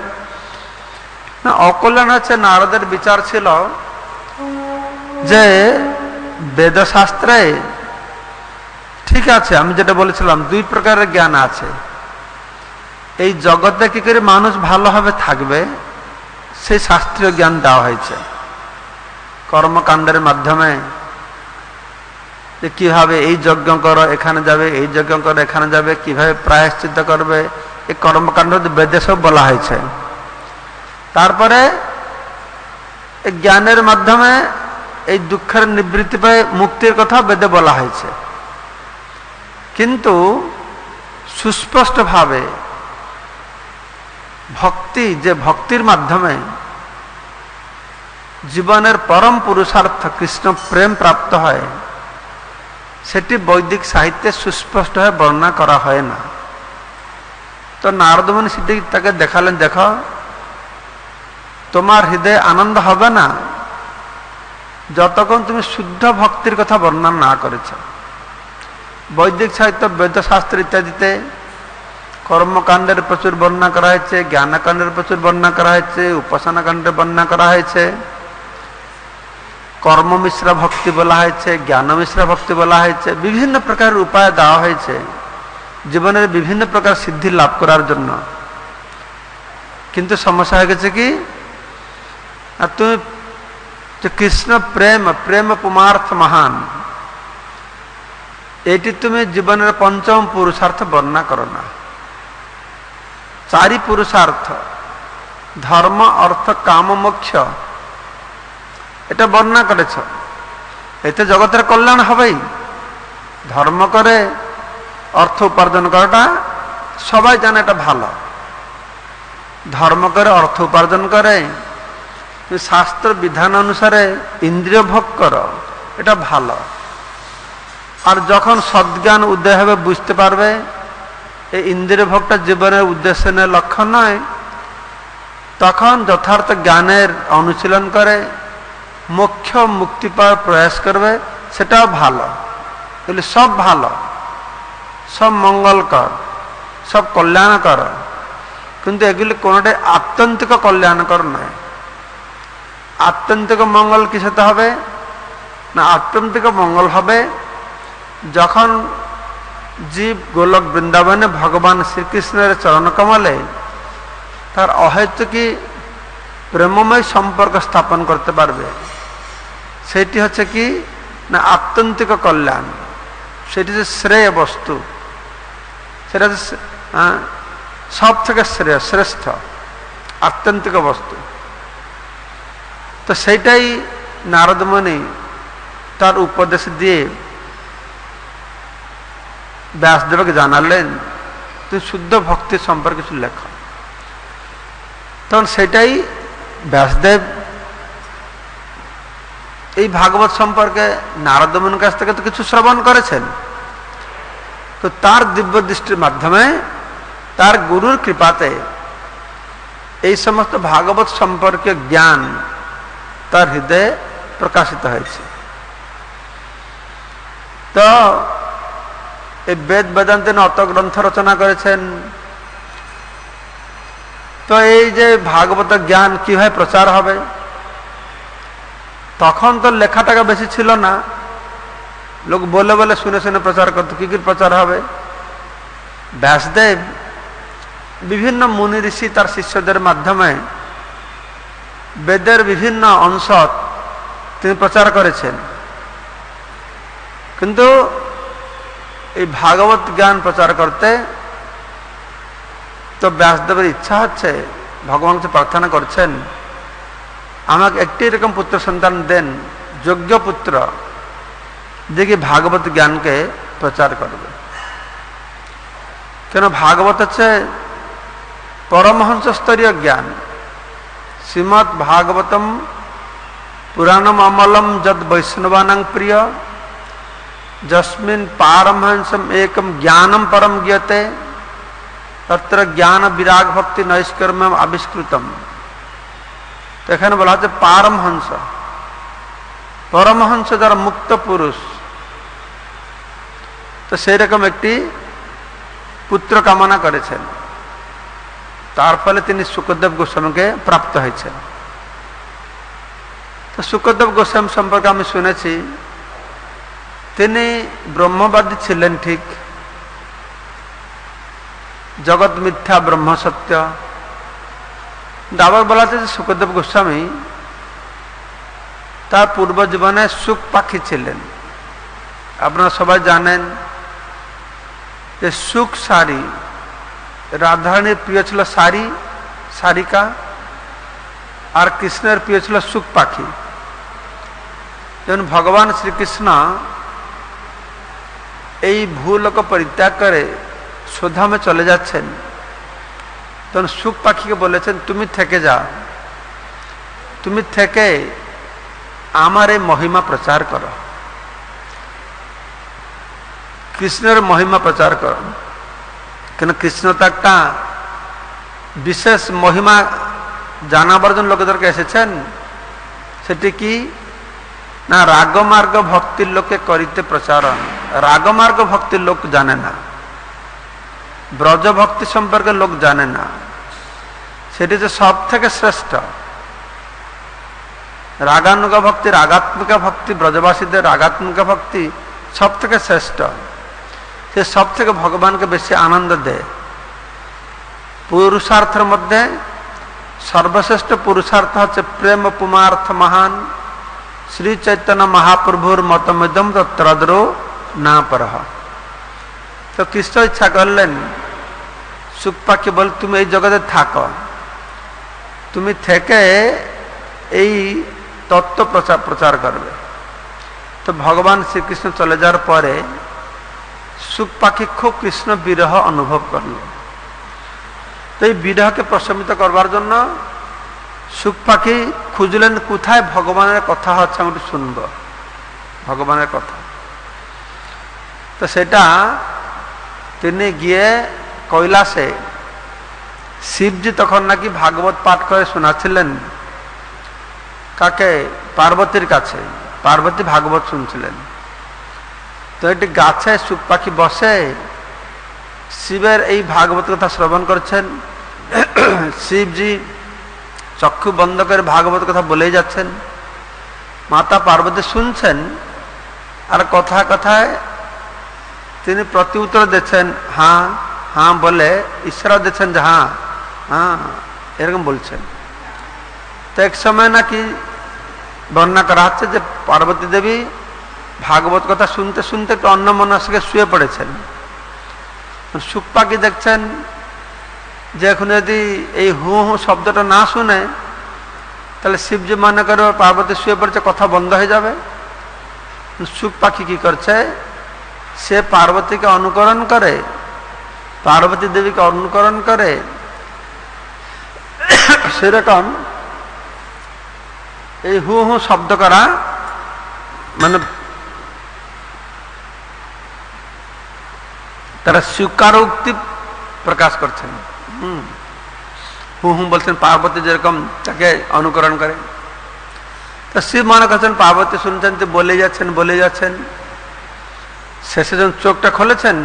না, অকল্যাণ হচ্ছে নারদের বিচার ছিল যে বেদশাস্ত্রে ঠিক আছে, আমি যেটা বলেছিলাম 2 প্রকারের জ্ঞান আছে। এই জগতে কি করে মানুষ ভালোভাবে থাকবে সেই শাস্ত্রীয় জ্ঞান দেওয়া হয়েছে। কর্মকাণ্ডের মাধ্যমে যে কিভাবে এই যজ্ঞ করো এখানে যাবে, এই যজ্ঞ করো এখানে যাবে, কিভাবে প্রায়শ্চিত্ত করবে, এই কর্মকাণ্ড বেদে সব বলা হয়েছে। তারপরে এই জ্ঞানের মাধ্যমে এই দুঃখের নিবৃত্তি পায় মুক্তির কথা বেদে বলা হয়েছে। কিন্তু সুস্পষ্টভাবে ভক্তি, যে ভক্তির মাধ্যমে জীবনের পরম পুরুষার্থ কৃষ্ণ প্রেম প্রাপ্ত হয়, সেটি বৈদিক সাহিত্যে সুস্পষ্টভাবে বর্ণনা করা হয় না। তো নারদ মুনি সেটি তাকে দেখালেন, দেখো তোমার হৃদয়ে আনন্দ হবে না যতক্ষণ তুমি শুদ্ধ ভক্তির কথা বর্ণনা না করেছ। বৈদিক সাহিত্য, বেদশাস্ত্র ইত্যাদিতে কর্মকাণ্ডের প্রচুর বর্ণনা করা হয়েছে, জ্ঞানকাণ্ডের প্রচুর বর্ণনা করা হয়েছে, উপাসনা কাণ্ডের বর্ণনা করা হয়েছে, কর্ম মিশ্রা ভক্তি বলা হয়েছে, জ্ঞান মিশ্রা ভক্তি বলা হয়েছে, বিভিন্ন প্রকার উপায় দেওয়া হয়েছে জীবনের বিভিন্ন প্রকার সিদ্ধি লাভ করার জন্য। কিন্তু সমস্যা হয়ে গেছে কি, আর তুমি কৃষ্ণ প্রেম, প্রেম পুমার্থ মহান, এটি তুমি জীবনের পঞ্চম পুরুষার্থ বর্ণনা করো না। 4 পুরুষার্থ, ধর্ম, অর্থ, কাম, মোক্ষ, এটা বর্ণনা করেছ। এতে জগতের কল্যাণ হবেই। ধর্ম করে অর্থ উপার্জন করাটা সবাই জানে, এটা ভালো। ধর্ম করে অর্থ উপার্জন করে, শাস্ত্র বিধান অনুসারে ইন্দ্রিয় ভোগ করো, এটা ভালো। আর যখন সদ্জ্ঞান উদয় হবে, বুঝতে পারবে এই ইন্দ্রিয় ভোগটা জীবনের উদ্দেশ্য নয়, লক্ষ্য নয়, তখন যথার্থ জ্ঞানের অনুশীলন করে মোক্ষ মুক্তি পাওয়ার প্রয়াস করবে, সেটাও ভালো। এগুলি সব ভালো, সব মঙ্গলকর, সব কল্যাণকর, কিন্তু এগুলি কোনোটাই আত্যন্তিক কল্যাণকর নয়। আত্যন্তিক মঙ্গল কিসেতে হবে না, আত্যন্তিক মঙ্গল হবে যখন জীব গোলক বৃন্দাবনে ভগবান শ্রীকৃষ্ণের চরণকমলে তার অহেতুকি প্রেমময় সম্পর্ক স্থাপন করতে পারবে, সেটি হচ্ছে কি না আত্যন্তিক কল্যাণ, সেটি যে শ্রেয় বস্তু, সেটা সব থেকে শ্রেষ্ঠ আত্যন্তিক বস্তু। তো সেইটাই নারদমণি তার উপদেশ দিয়ে ব্যাসদেবকে জানালেন, তুমি শুদ্ধ ভক্তি সম্পর্কে কিছু লেখ। তখন সেটাই ব্যাসদেব এই ভাগবত সম্পর্কে নারদমণির কাছ থেকে তো কিছু শ্রবণ করেছেন, তো তার দিব্য দৃষ্টির মাধ্যমে তার গুরুর কৃপাতে এই সমস্ত ভাগবত সম্পর্কে জ্ঞান তার হৃদয়ে প্রকাশিত হয়েছে। তো এই বেদ বেদান্ত অত গ্রন্থ রচনা করেছেন। তো এই যে ভাগবত জ্ঞান কিভাবে প্রচার হবে, তখন তো লেখাটাকে বেশি ছিল না, লোক বলে বলে শুনে শুনে প্রচার করতো, কি কি প্রচার হবে। ব্যাসদেব বিভিন্ন মুনি ঋষি তার শিষ্যদের মাধ্যমে বেদের বিভিন্ন অংশ তিনি প্রচার করেছেন, কিন্তু এই ভাগবত জ্ঞান প্রচার করতে তো ব্যাসদেবের ইচ্ছা হচ্ছে, ভগবানকে প্রার্থনা করছেন, আমাকে একটি এরকম পুত্র সন্তান দেন, যোগ্য পুত্র, যে কি ভাগবত জ্ঞানকে প্রচার করবে। কেন ভাগবত হচ্ছে পরমহংস স্তরীয় জ্ঞান। শ্রীমৎ ভাগবতম পুরাণম অমলম যদ বৈষ্ণবানাং প্রিয় যস্মিন পারমহংসম একম জ্ঞানম পরম জ্ঞাতে তত্র জ্ঞান বিরাগ ভক্তি নৈষ্কর্ম আবিষ্কৃতম। তো এখানে বলা হচ্ছে পারমহংস, পরমহংস যারা মুক্ত পুরুষ, তো সেই রকম একটি পুত্র কামনা করেছেন, তার ফলে তিনি শুকদেব গোস্বামীকে প্রাপ্ত হয়েছেন। তো শুকদেব গোস্বামী সম্পর্কে আমি শুনেছি, তিনি ব্রহ্মবাদী ছিলেন ঠিক, জগৎ মিথ্যা ব্রহ্ম সত্য। আবার বলা হচ্ছে যে শুকদেব গোস্বামী তার পূর্ব জীবনে সুখ পাখি ছিলেন। আপনারা সবাই জানেন যে সুখ সারি, রাধারানীর প্রিয় ছিল সারি, সারিকা, আর কৃষ্ণের প্রিয় ছিল সুখ পাখি। যেমন ভগবান শ্রীকৃষ্ণ এই ভূলোক পরিত্যাগ করে সুধামে চলে যাচ্ছেন, তখন সুখ পাখিকে বলেছেন তুমি থেকে যাও, তুমি থেকে আমার এই মহিমা প্রচার করো, কৃষ্ণের মহিমা প্রচার করো। কেন কৃষ্ণ তো একটা বিশেষ মহিমা জানাবার জন্য লোকেদেরকে এসেছেন, সেটি কি না রাগমার্গ ভক্তির লোকে করিতে প্রচারণ। রাগমার্গ ভক্তির লোক জানে না, ব্রজ ভক্তি সম্পর্কে লোক জানে না, সেটি যে সব থেকে শ্রেষ্ঠ। রাগানুগা ভক্তি, রাগাত্মিকা ভক্তি, ব্রজবাসীদের রাগাত্মিকা ভক্তি সব থেকে শ্রেষ্ঠ, সে সব থেকে ভগবানকে বেশি আনন্দ দেয়। পুরুষার্থের মধ্যে সর্বশ্রেষ্ঠ পুরুষার্থ হচ্ছে প্রেম পুমার্থ মহান শ্রী চৈতন্য মহাপ্রভুর মতমিদম তত্রদ্রো না পরহ। তো কৃষ্ণ ইচ্ছা করলেন, সুখ পাখি বল তুমি এই জগতে থাকো, তুমি থেকে এই তত্ত্ব প্রচার করবে। তো ভগবান শ্রীকৃষ্ণ চলে যাওয়ার পরে সুখ পাখি খুব কৃষ্ণ বিরহ অনুভব করল। তো এই বিরহকে প্রশমিত করবার জন্য সুখ পাখি খুঁজলেন কোথায় ভগবানের কথা হচ্ছে, আমি একটু শুনব ভগবানের কথা। তো সেটা তিনি গিয়ে কৈলাসে, শিবজি তখন নাকি ভাগবত পাঠ করে শোনাচ্ছিলেন কাকে, পার্বতীর কাছে। পার্বতী ভাগবত শুনছিলেন। তো একটি গাছে সুখ পাখি বসে শিবের এই ভাগবত কথা শ্রবণ করছেন। শিবজি চক্ষু বন্ধ করে ভাগবত কথা বলেই যাচ্ছেন, মাতা পার্বতী শুনছেন, আর কথা কথায় তিনি প্রতি উত্তর দিচ্ছেন হ্যাঁ হ্যাঁ বলে, ইশারা দিচ্ছেন যে হ্যাঁ হ্যাঁ এরকম বলছেন। তো এক সময় নাকি বর্ণনা করা হচ্ছে যে পার্বতী দেবী ভাগবত কথা শুনতে শুনতে একটু অন্যমনস্কে শুয়ে পড়েছেন। সুখ পাখি দেখছেন যে এখন যদি এই হু হু শব্দটা না শুনে তাহলে শিবজি মনে করে পার্বতী শুয়ে পড়েছে, কথা বন্ধ হয়ে যাবে। সুখ পাখি কি করছে, সে পার্বতীকে অনুকরণ করে, পার্বতী দেবীকে অনুকরণ করে সেরকম এই হু হু শব্দ করা মানে তারা স্বীকারোক্তি প্রকাশ করছেন। হু হু বলছেন পার্বতী যেরকম তাকে অনুকরণ করে। তো শিব মনে করছেন পার্বতী শুনছেন তো বলে যাচ্ছেন। শেষে যখন চোখটা খুলেছেন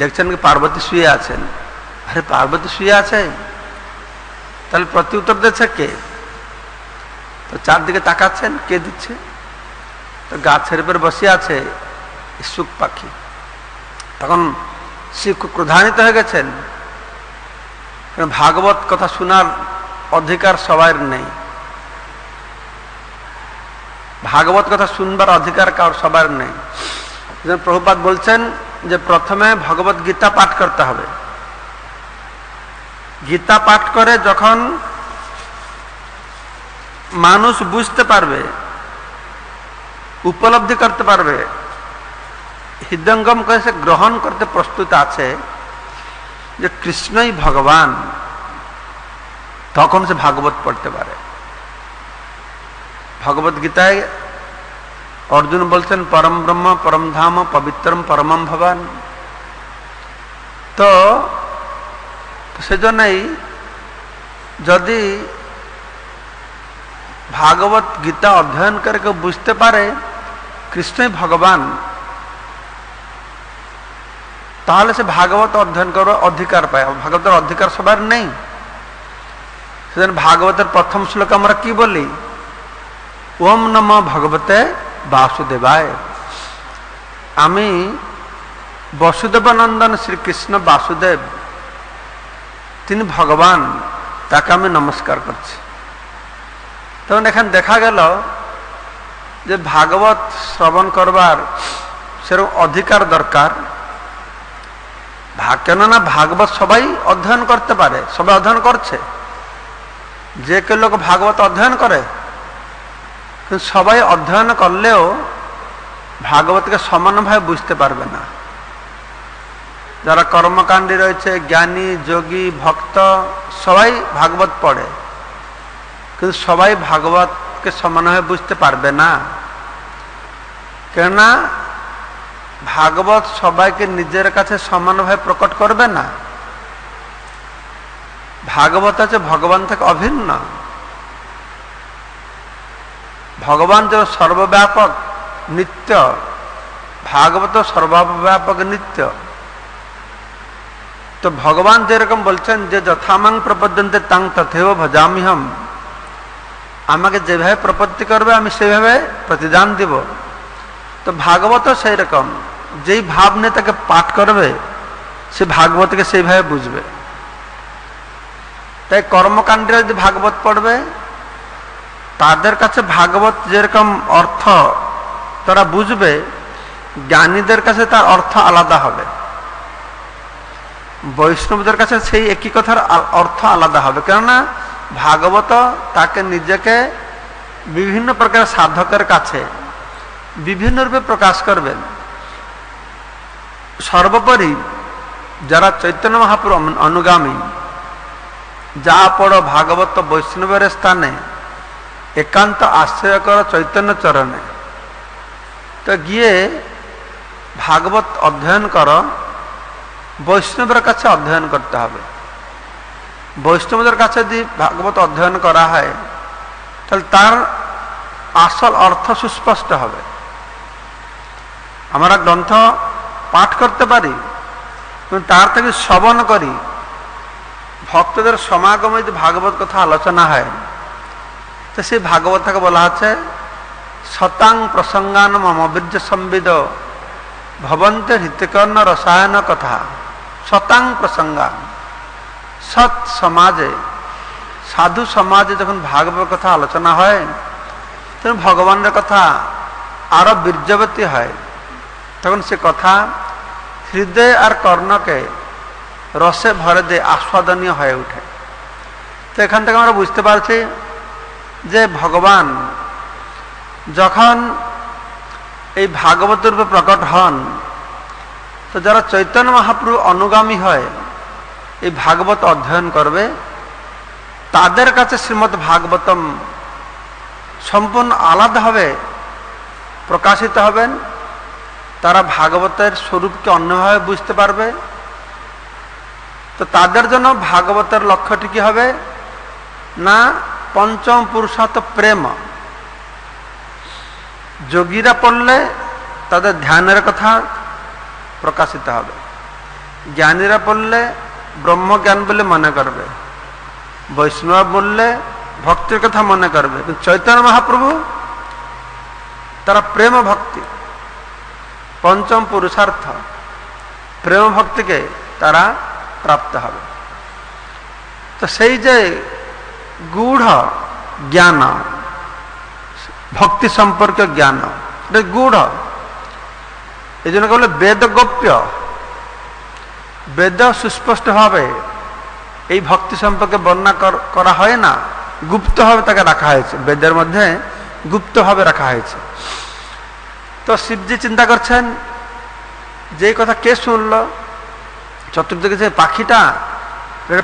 দেখছেন কি পার্বতী শুয়ে আছেন। আরে পার্বতী শুয়ে আছে, তাহলে প্রতি উত্তর দিচ্ছে কে? তো চারদিকে তাকাচ্ছেন, কে দিচ্ছে? তো গাছের উপর বসে আছে সুখ পাখি। তখন শিব খুব ক্রোধান্বিত হয়ে গেছেন, কারণ ভাগবত কথা শোনার অধিকার সবার নেই, ভাগবত কথা শুনবার অধিকার কারোর সবার নেই। প্রভুপাদ বলছেন যে প্রথমে ভগবত গীতা পাঠ করতে হবে। গীতা পাঠ করে যখন মানুষ বুঝতে পারবে, উপলব্ধি করতে পারবে, হৃদয়ঙ্গম করে সে গ্রহণ করতে প্রস্তুত আছে যে কৃষ্ণই ভগবান, তখন সে ভাগবত পড়তে পারে। ভগবত গীতায় অর্জুন বলছেন পরম ব্রহ্ম পরম ধাম পবিত্রম পরমম ভবান। তো সেজন্যই যদি ভাগবত গীতা অধ্যয়ন করে কেউ বুঝতে পারে কৃষ্ণই ভগবান, তাহলে সে ভাগবত অধ্যয়ন করার অধিকার পায়। ভাগবতের অধিকার সবার নেই। সেজন্য ভাগবতের প্রথম শ্লোক আমরা কি বলি? ওম নমো ভগবতে বাসুদেবায়। আমি বসুদেবানন্দন শ্রীকৃষ্ণ বাসুদেব, তিনি ভগবান, তাকে আমি নমস্কার করছি। তখন এখানে দেখা গেল যে ভাগবত শ্রবণ করবার সেরকম অধিকার দরকার। কেননা ভাগবত সবাই অধ্যয়ন করতে পারে, সবাই অধ্যয়ন করছে। যে কেউ লোক ভাগবত অধ্যয়ন করে, কিন্তু সবাই অধ্যয়ন করলেও ভাগবতকে সমানভাবে বুঝতে পারবে না। যারা কর্মকাণ্ডী রয়েছে, জ্ঞানী যোগী ভক্ত, সবাই ভাগবত পড়ে, কিন্তু সবাই ভাগবতকে সমানভাবে বুঝতে পারবে না। কেননা ভাগবত সবাইকে নিজের কাছে সমানভাবে প্রকট করবে না। ভাগবত আছে ভগবান থেকে অভিন্ন। ভগবান যেন সর্বব্যাপক নিত্য, ভাগবত সর্বব্যাপক নিত্য। তো ভগবান যেরকম বলছেন যে যথামাং প্রপদ্যন্তে তাং তথৈব ভজাম্যহম, আমাকে যেভাবে প্রপত্তি করবে আমি সেভাবে প্রতিদান দিব। তো ভাগবত সেই রকম, যেই ভাব নিয়ে তাকে পাঠ করবে সে ভাগবতকে সেইভাবে বুঝবে। তাই কর্মকাণ্ডে যদি ভাগবত পড়বে, তাদের কাছে ভাগবত যেরকম অর্থ তারা বুঝবে, জ্ঞানীদের কাছে তার অর্থ আলাদা হবে, বৈষ্ণবদের কাছে সেই একই কথার অর্থ আলাদা হবে। কেননা ভাগবত তাকে নিজেকে বিভিন্ন প্রকার সাধকের কাছে বিভিন্ন রূপে প্রকাশ করবেন। সর্বোপরি যারা চৈতন্য মহাপ্রভু অনুগামী, যা পড়ো ভাগবত বৈষ্ণবের স্থানে একান্ত আশ্রয় করো চৈতন্য চরণে। তো গিয়ে ভাগবত অধ্যয়ন করো, বৈষ্ণবের কাছে অধ্যয়ন করতে হবে। বৈষ্ণবদের কাছে যদি ভাগবত অধ্যয়ন করা হয় তাহলে তার আসল অর্থ সুস্পষ্ট হবে। আমরা গ্রন্থ পাঠ করতে পারি, কিন্তু তার থেকে শ্রবণ করি, ভক্তদের সমাগমে যদি ভাগবত কথা আলোচনা হয়, তো সেই ভাগবত থেকে বলা আছে শতাং প্রসঙ্গান মম বীর্য সম্বিদ ভবন্তে হৃতিকর্ণ রসায়ন কথা। শতাং প্রসঙ্গান, সৎ সমাজে সাধু সমাজে যখন ভাগবত কথা আলোচনা হয় তখন ভগবানের কথা আরো বীর্যবতী হয়, তখন সে কথা হৃদয় আর কর্ণকে রসে ভরে দিয়ে আস্বাদনীয় হয়ে ওঠে। তো এখান থেকে আমরা বুঝতে পারছি যে ভগবান যখন এই ভাগবত রূপে প্রকট হন, তো যারা চৈতন্য মহাপ্রভু অনুগামী হয় এই ভাগবত অধ্যয়ন করবে, তাদের কাছে শ্রীমদ্ ভাগবতম সম্পূর্ণ আলাদাভাবে প্রকাশিত হবেন। তারা ভাগবতের স্বরূপকে অন্যভাবে বুঝতে পারবে। তো তাদের জন্য ভাগবতের লক্ষ্যটি কি হবে না, পঞ্চম পুরুষার্থ প্রেম। যোগীরা পড়লে তাদের ধ্যানের কথা প্রকাশিত হবে, জ্ঞানীরা পড়লে ব্রহ্মজ্ঞান বলে মনে করবে, বৈষ্ণব বললে ভক্তির কথা মনে করবে। কিন্তু চৈতন্য মহাপ্রভু তারা প্রেম ভক্তি, পঞ্চম পুরুষার্থ প্রেম ভক্তিকে তারা প্রাপ্ত হবে। তো সেই যে গূঢ় জ্ঞান, ভক্তি সম্পর্কে জ্ঞান, এটা গূঢ়, এই জন্য বলে বেদ গোপ্য। বেদ সুস্পষ্টভাবে এই ভক্তি সম্পর্কে বর্ণনা করা হয় না, গুপ্তভাবে তাকে রাখা হয়েছে, বেদের মধ্যে গুপ্তভাবে রাখা হয়েছে। তো শিবজি চিন্তা করছেন যে কথা কে শুনল, চতুর্দিকে যে পাখিটা,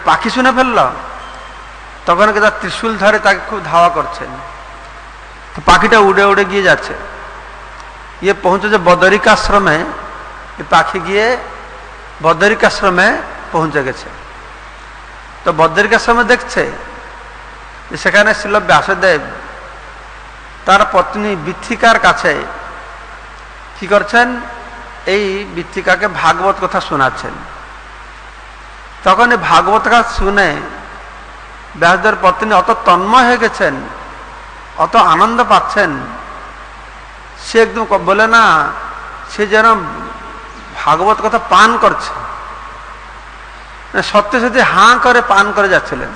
পাখি শুনে ফেলল, তখন তার ত্রিশূল ধরে তাকে খুব ধাওয়া করছেন। তো পাখিটা উড়ে উড়ে গিয়ে যাচ্ছে, ইয়ে পৌঁছেছে বদরিকাশ্রমে। এই পাখি গিয়ে বদরিকাশ্রমে পৌঁছে গেছে। তো বদরিকাশ্রমে দেখছে যে সেখানে ছিল ব্যাসদেব তার পত্নী বৃথিকার কাছে কি করছেন, এই বৃথিকাকে ভাগবত কথা শোনাচ্ছেন। তখন এই ভাগবত কথা শুনে ব্যাসদেবের পত্নী অত তন্ময় হয়ে গেছেন, অত আনন্দ পাচ্ছেন, সে একদম বলে না, সে যেন ভাগবত কথা পান করছে, সত্যি সত্যি হাঁ করে পান করে যাচ্ছিলেন।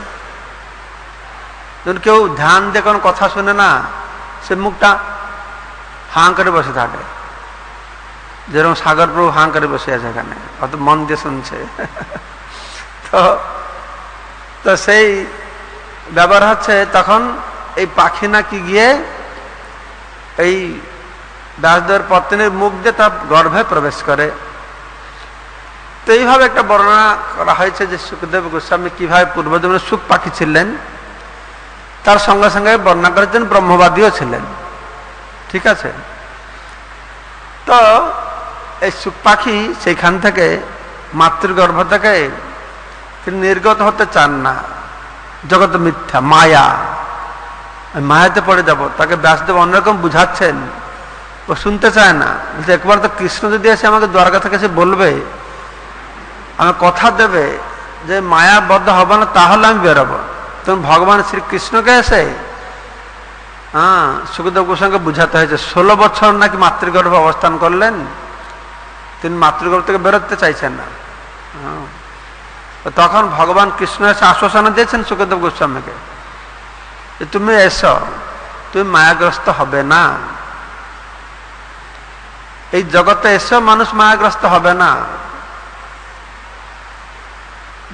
যখন কেউ ধ্যান দিয়ে কোনো কথা শুনে না, সে মুখটা হাঁ করে বসে থাকে, যেরকম সাগর প্রভু হাঁ করে বসে আছে এখানে, অত মন দিয়ে শুনছে। তো সেই ব্যাপার হচ্ছে, তখন এই পাখি নাকি গিয়ে এই ব্যাসদেবের পত্নীর মুখ দিয়ে তার গর্ভে প্রবেশ করে। তো এইভাবে একটা বর্ণনা করা হয়েছে যে সুখদেব গোস্বামী কিভাবে পূর্বজন্মে সুখ পাখি ছিলেন, তার সঙ্গে সঙ্গে বর্ণনা করেছেন ব্রহ্মবাদীও ছিলেন। ঠিক আছে। তো এই সুখ পাখি সেইখান থেকে মাতৃগর্ভ থেকে তিনি নির্গত হতে চান না, জগৎ মিথ্যা, মায়া, মায়াতে পড়ে যাব। তাকে ব্যাসদেব অন্যরকম বুঝাচ্ছেন, ও শুনতে চায় না। বলছে একবার তো কৃষ্ণ যদি এসে আমাকে দ্বারকা থেকে এসে বলবে, আমি কথা দেবে যে মায়াবদ্ধ হবে না, তাহলে আমি বেরোবো। তখন ভগবান শ্রীকৃষ্ণকে এসে সুখদেব গোস্বামীকে বুঝাতে হয়েছে। 16 বছর নাকি মাতৃগর্ভে অবস্থান করলেন, তিনি মাতৃগর্ভ থেকে বেরোতে চাইছেন না। তখন ভগবান কৃষ্ণ এসে আশ্বাসনা দিয়েছেন সুখদেব গোস্বামীকে, তুমি এসো, তুমি মায়াগ্রস্ত হবে না, এই জগতে এসো, মানুষ মায়াগ্রস্ত হবে না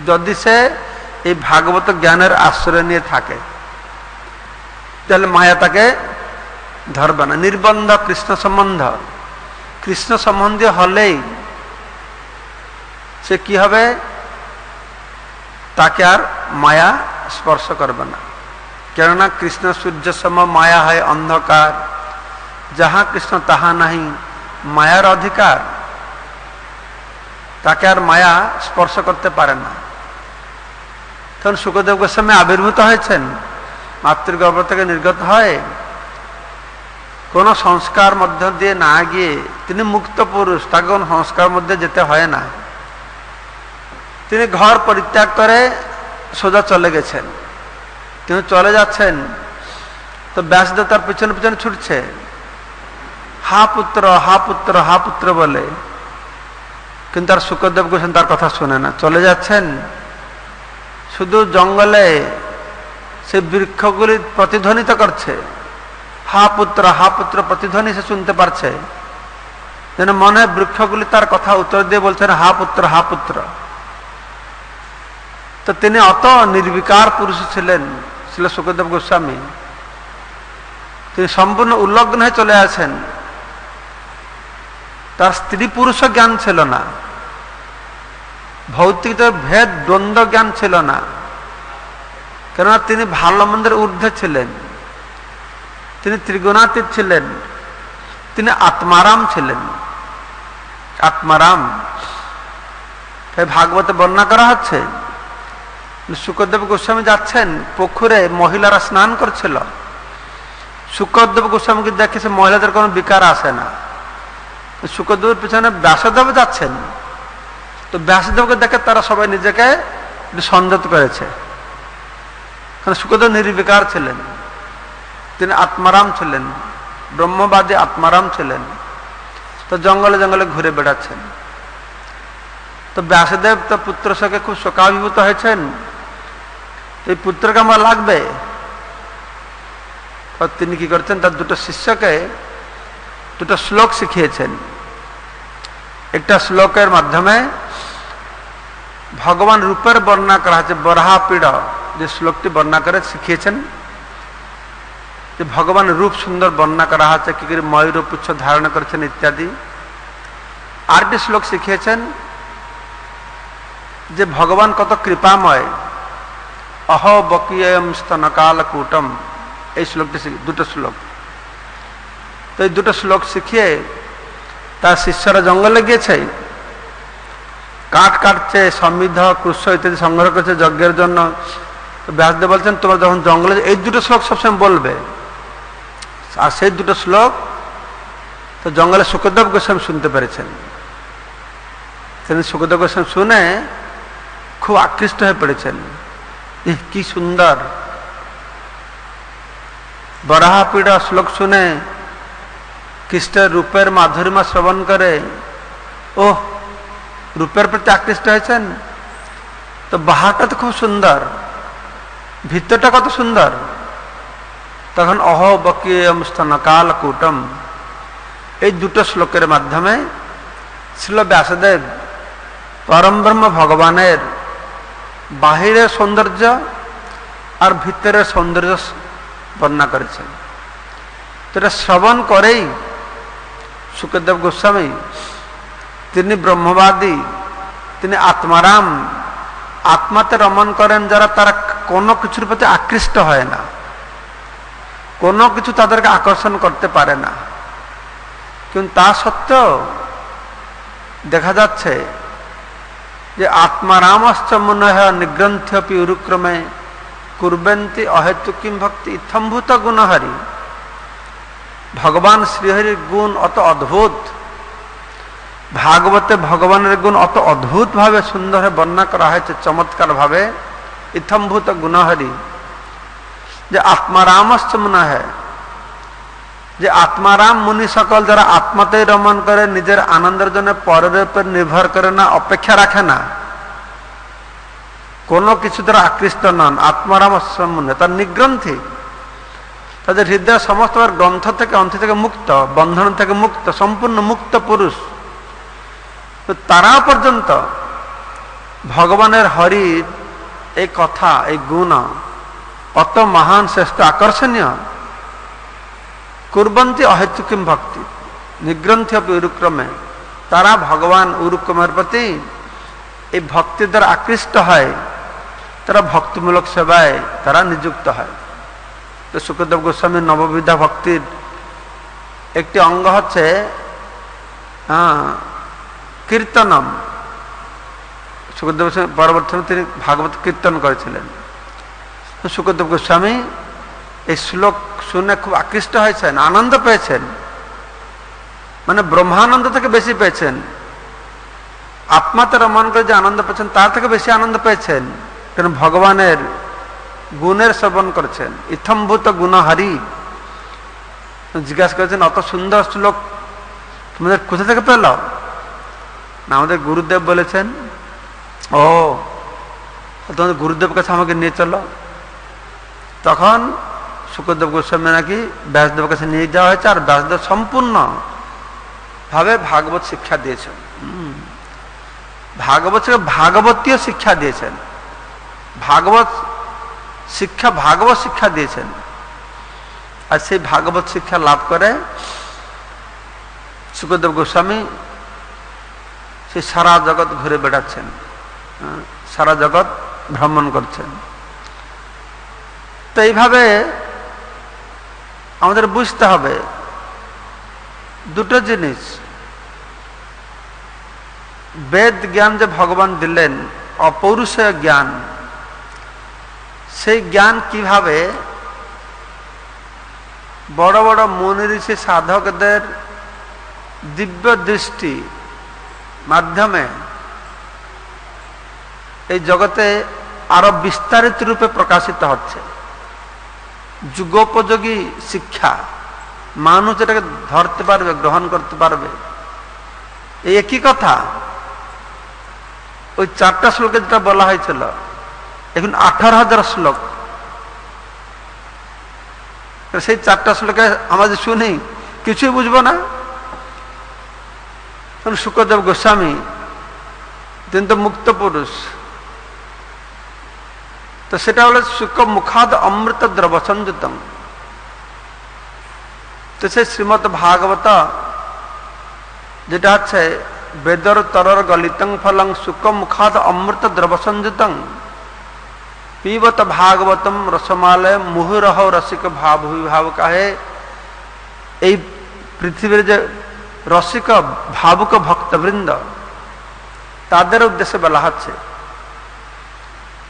যদি সে এই ভাগবত জ্ঞানের আশ্রয় নিয়ে থাকে, তাহলে মায়া তাকে ধরবে না। নির্বন্ধ কৃষ্ণ সম্বন্ধ, কৃষ্ণ সম্বন্ধীয় হলেই সে কি হবে, তাকে আর মায়া স্পর্শ করবে না। কেননা কৃষ্ণ সূর্য সম মায়া হয় অন্ধকার, যাহা কৃষ্ণ তাহা নাহি মায়ার অধিকার, তাকে আর মায়া স্পর্শ করতে পারে না। তখন সুখদেব গোস্বামী আবির্ভূত হয়েছেন, মাতৃগর্ভ থেকে নির্গত হয়, কোন সংস্কার মধ্য দিয়ে না গিয়ে, তিনি মুক্ত পুরুষ, তাকে কোন সংস্কার মধ্যে যেতে হয় না। তিনি ঘর পরিত্যাগ করে সোজা চলে গেছেন। তিনি চলে যাচ্ছেন, তো ব্যাসদেব তার পিছনে পিছনে ছুটছে, হা পুত্র, হা পুত্র, হা পুত্র বলে। কিন্তু তার সুখদেব গোস্বামী তার কথা শুনে না, চলে যাচ্ছেন। শুধু জঙ্গলে সেই বৃক্ষগুলি প্রতিধ্বনিত করছে, হা পুত্র প্রতিধ্বনি সে শুনতে পারছে, যেন মনে হয় বৃক্ষগুলি তার কথা উত্তর দিয়ে বলছেন হা পুত্র। তো তিনি অত নির্বিকার পুরুষ ছিলেন ছিল শুকদেব গোস্বামী। তিনি সম্পূর্ণ উল্লগ্ন হয়ে চলে আসেন। তার স্ত্রী পুরুষ জ্ঞান ছিল না, ভৌতিক ভেদ দ্বন্দ্ব জ্ঞান ছিল না, কেননা তিনি ভালো মন্দের ঊর্ধ্বে ছিলেন, তিনি ত্রিগুণাতীত ছিলেন, তিনি আত্মারাম ছিলেন। আত্মারাম তাই ভাগবতে বর্ণনা করা হচ্ছে, শুকদেব গোস্বামী যাচ্ছেন পুকুরে, মহিলারা স্নান করছিল। শুকদেব গোস্বামীকে দেখে সে মহিলাদের কোনো বিকার আসে না। শুকদেবের পিছনে ব্যাসদেব যাচ্ছেন, তো ব্যাসদেবকে দেখে তারা সবাই নিজেকে সংযত করেছে, কারণ শুকদেব নির্বিকার ছিলেন, তিনি আত্মারাম ছিলেন, ব্রহ্মবাদী আত্মারাম ছিলেন। তো জঙ্গলে জঙ্গলে ঘুরে বেড়াচ্ছেন। তো ব্যাসদেব তো পুত্র শোকে খুব শোকাভিভূত হয়েছেন, এই পুত্রকে আমার লাগবে। তিনি কি করছেন, তার দুটো শিষ্যকে দুটো শ্লোক শিখিয়েছেন। একটা শ্লোকের মাধ্যমে ভগবান রূপের বর্ণনা করা হয়েছে, বরাহপীড় যে শ্লোকটি বর্ণনা করে শিখিয়েছেন, যে ভগবান রূপ সুন্দর বর্ণনা করা হচ্ছে, কি করে ময়ূর পুচ্ছ ধারণ করেছেন ইত্যাদি। আরেকটি শ্লোক শিখিয়েছেন যে ভগবান কত কৃপাময়, অহ বকিয়ম স্তনকাল কূটম, এই শ্লোকটি দুটো শ্লোক। তো এই দুটো শ্লোক শিখিয়ে তার শিষ্যরা জঙ্গলে গিয়েছে, কাঠ কাটছে, সমৃদ্ধ কৃষ্ণ ইত্যাদি সংগ্রহ করছে যজ্ঞের জন্য। ব্যাসদেব বলছেন তোমরা যখন জঙ্গলে এই দুটো শ্লোক সবসময় বলবে। আর সেই দুটো শ্লোক তো জঙ্গলে শুকদেব গোস্বামী শুনতে পেরেছেন। তিনি শুকদেব গোস্বামী শুনে খুব আকৃষ্ট হয়ে পড়েছেন, কি সুন্দর। বরাহপীড় শ্লোক শুনে কৃষ্ণের রূপের মাধুরিমা শ্রবণ করে ওহ রূপের প্রতি আকৃষ্ট হয়েছেন। তো বাহারটা তো খুব সুন্দর, ভিতরটা কত সুন্দর। তখন অহ বকিয়ম স্তনকাল কূটম, এই দুটো শ্লোকের মাধ্যমে শ্রীল ব্যাসদেব পরম ব্রহ্ম ভগবানের বাহিরের সৌন্দর্য আর ভিতরের সৌন্দর্য বর্ণনা করেছেন। তো এটা শ্রবণ করেই শুকদেব গোস্বামী, তিনি ব্রহ্মবাদী, তিনি আত্মারাম, আত্মাতে রমণ করেন যারা, তারা কোনো কিছুর প্রতি আকৃষ্ট হয় না, কোনো কিছু তাদেরকে আকর্ষণ করতে পারে না। কিন্তু তা সত্ত্বেও দেখা যাচ্ছে যে আত্মারামশ্চ মুনয়ঃ নিগ্রন্থ্যপি উরুক্রমে কুর্বন্তি অহেতুকিম ভক্তি ইত্থম্ভূত গুণহরি। ভগবান শ্রীহরির গুণ অত অদ্ভুত, ভাগবতে ভগবানের গুণ অত অদ্ভুত ভাবে সুন্দর বর্ণনা করা হয়েছে, চমৎকার ভাবে। ইত্থম্ভূত গুণহরি, যে আত্মারামশ্চ মুনয়ঃ, যে আত্মারাম মুনি সকল যারা আত্মাতেই রমণ করে, নিজের আনন্দের জন্য পরের উপর নির্ভর করে না, অপেক্ষা রাখে না, কোনো কিছু দ্বারা আকৃষ্ট নন। আত্মারাম মুনি তার নিগ্রন্থি, তাদের হৃদয় সমস্ত গ্রন্থ থেকে অন্থ থেকে মুক্ত, বন্ধন থেকে মুক্ত, সম্পূর্ণ মুক্ত পুরুষ। তো তারা পর্যন্ত ভগবানের হরির এই কথা, এই গুণ অত মহান শ্রেষ্ঠ আকর্ষণীয়। কুর্বন্তি অহেতুকিম ভক্তি নিগ্রন্থি উরুক্রমে, তারা ভগবান উরুক্রমের প্রতি এই ভক্তির দ্বারা আকৃষ্ট হয়, তারা ভক্তিমূলক সেবায় তারা নিযুক্ত হয়। তো শুকদেব গোস্বামীর নববিধা ভক্তির একটি অঙ্গ হচ্ছে কীর্তনম। শুকদেব গোস্বামী পরবর্তী তিনি ভাগবত কীর্তন করেছিলেন। শুকদেব গোস্বামী এই শ্লোক শুনে খুব আকৃষ্ট হয়েছেন, আনন্দ পেয়েছেন, মানে ব্রহ্মানন্দ থেকে বেশি পেয়েছেন। আত্মাতে রমণ করে যে আনন্দ পেয়েছেন তার থেকে বেশি আনন্দ পেয়েছেন, কারণ ভগবানের গুণের শ্রবণ করেছেন। ইত্থম্ভূত গুণহরি। জিজ্ঞাসা করেছেন অত সুন্দর শ্লোক তোমাদের কোথা থেকে পেল? না, আমাদের গুরুদেব বলেছেন। ও, তোমাদের গুরুদেব কাছে আমাকে নিয়ে চলো। তো তখন শুকদেব গোস্বামী নাকি ব্যাসদেবের কাছে নিয়ে যাওয়া হয়েছে, আর ব্যাসদেব সম্পূর্ণ ভাবে ভাগবত শিক্ষা দিয়েছেন। ভাগবতীয় শিক্ষা দিয়েছেন, ভাগবত শিক্ষা দিয়েছেন। আর সেই ভাগবত শিক্ষা লাভ করে শুকদেব গোস্বামী সেই সারা জগৎ ঘুরে বেড়াচ্ছেন, সারা জগৎ ভ্রমণ করছেন। তো এইভাবে আমাদের বুঝতে হবে দুটো জিনিস, বেদ জ্ঞান যে ভগবান দিলেন অপৌরুষেয় জ্ঞান, সেই জ্ঞান কিভাবে বড় বড় মুনি ঋষি সাধকদের দিব্য দৃষ্টি মাধ্যমে এই জগতে আরো বিস্তারিত রূপে প্রকাশিত হচ্ছে। যুগোপযোগী শিক্ষা, মানুষ এটাকে ধরতে পারবে, গ্রহণ করতে পারবে। এই একই কথা ওই 4টা শ্লোকে যেটা বলা হয়েছিল, এখন 18,000 শ্লোক। সেই 4টা শ্লোকে আমরা যে শুনি কিছুই বুঝবো না। শুকদেব গোস্বামী তিনি তো মুক্ত পুরুষ, তো সেটা হলো শুক মুখাদ অমৃত দ্রব সংযুতম। তো সেই শ্রীমদ ভাগবত যেটা হচ্ছে বেদর তরর গলিতং ফলং শুক মুখাদ অমৃত দ্রব সংযুতং পিবত ভাগবতম রসমালয় মুহুরহ রসিক ভাব কাহে। এই পৃথিবীর যে রসিক ভাবুক ভক্তবৃন্দ, তাদের উদ্দেশ্যে বলা হচ্ছে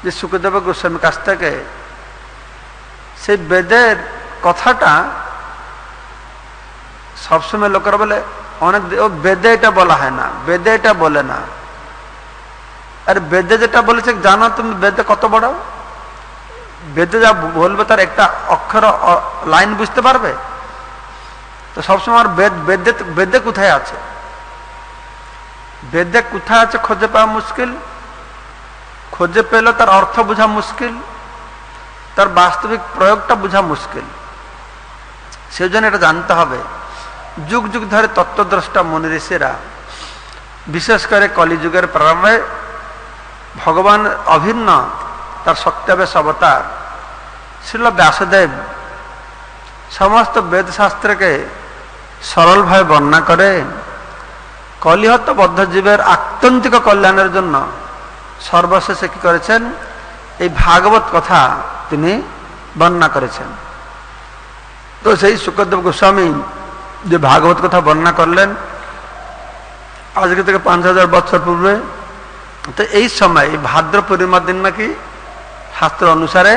যে শুকদেব গোস্বামীর কাছ থেকে সেই বেদের কথাটা সবসময় লোকেরা বলে অনেক বেদে এটা বলা হয় না, বেদে এটা বলে না। আর বেদে যেটা বলেছে জানো তুমি বেদে কত বড়? বেদে যা বলবে তার একটা অক্ষর লাইন বুঝতে পারবে? তো সবসময় বেদে কোথায় আছে, বেদে কোথায় আছে খুঁজে পাওয়া মুশকিল, খুঁজে পেলে তার অর্থ বোঝা মুশকিল, তার বাস্তবিক প্রয়োগটা বোঝা মুশকিল। সেই জন্য এটা জানতে হবে। যুগ যুগ ধরে তত্ত্বদ্রষ্টা মুনি ঋষিরা, বিশেষ করে কলিযুগের প্রারম্ভে ভগবান অভিন্ন তার সত্যাবেশ অবতার শ্রীল ব্যাসদেব সমস্ত বেদশাস্ত্রকে সরলভাবে বর্ণনা করে কলিহত বদ্ধ জীবের আত্যন্তিক কল্যাণের জন্য সর্বশেষে কি করেছেন? এই ভাগবত কথা তিনি বর্ণনা করেছেন। তো সেই শুকদেব গোস্বামী যে ভাগবত কথা বর্ণনা করলেন আজকে থেকে 5,000 বছর পূর্বে, তো এই সময় ভাদ্র পূর্ণিমার দিন নাকি শাস্ত্র অনুসারে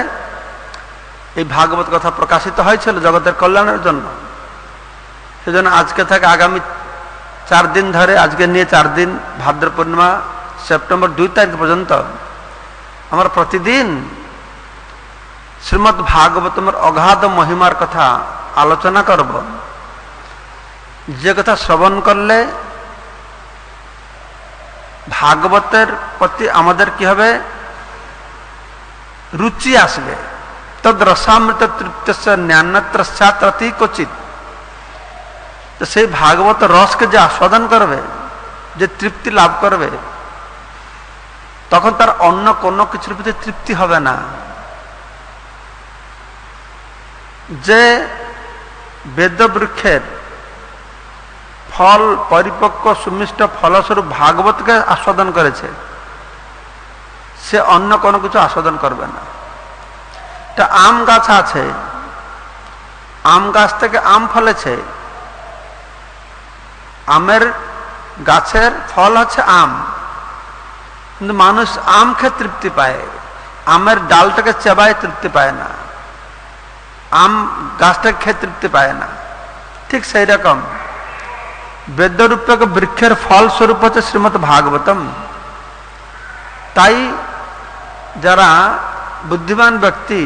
এই ভাগবত কথা প্রকাশিত হয়েছিল জগতের কল্যাণের জন্য। সেজন্য আজকে থেকে আগামী 4 দিন ধরে, আজকে নিয়ে 4 দিন, ভাদ্র পূর্ণিমা সেপ্টেম্বর 2 তারিখ পর্যন্ত আমরা প্রতিদিন শ্রীমদ্ ভাগবতমের অগাধ মহিমার কথা আলোচনা করব। যে কথা শ্রবণ করলে ভাগবতের প্রতি আমাদের কি হবে? রুচি আসবে। তদ রসামৃত তৃপ্তস্য ন্যান্যত্রস্যাত্রতি ক্বচিৎ। তো সেই ভাগবত রসকে যে আস্বাদন করবে, যে তৃপ্তি লাভ করবে, তখন তার অন্য কোনো কিছুর প্রতি তৃপ্তি হবে না। যে বেদবৃক্ষের ফল পরিপক্ক সুমিষ্ট ফলস্বরূপ ভাগবতকে আস্বাদন করেছে, সে অন্য কোনো কিছু আস্বাদন করবে না। একটা আম গাছ আছে, আম গাছ থেকে আম ফলেছে, আমের গাছের ফল হচ্ছে আম, কিন্তু মানুষ আম খেয়ে তৃপ্তি পায়, আমের ডালটাকে চেবায় তৃপ্তি পায় না, আম গাছটাকে খেয়ে তৃপ্তি পায় না। ঠিক সেই রকম বেদরূপক বৃক্ষের ফল স্বরূপ হচ্ছে শ্রীমদ্ ভাগবতম। তাই যারা বুদ্ধিমান ব্যক্তি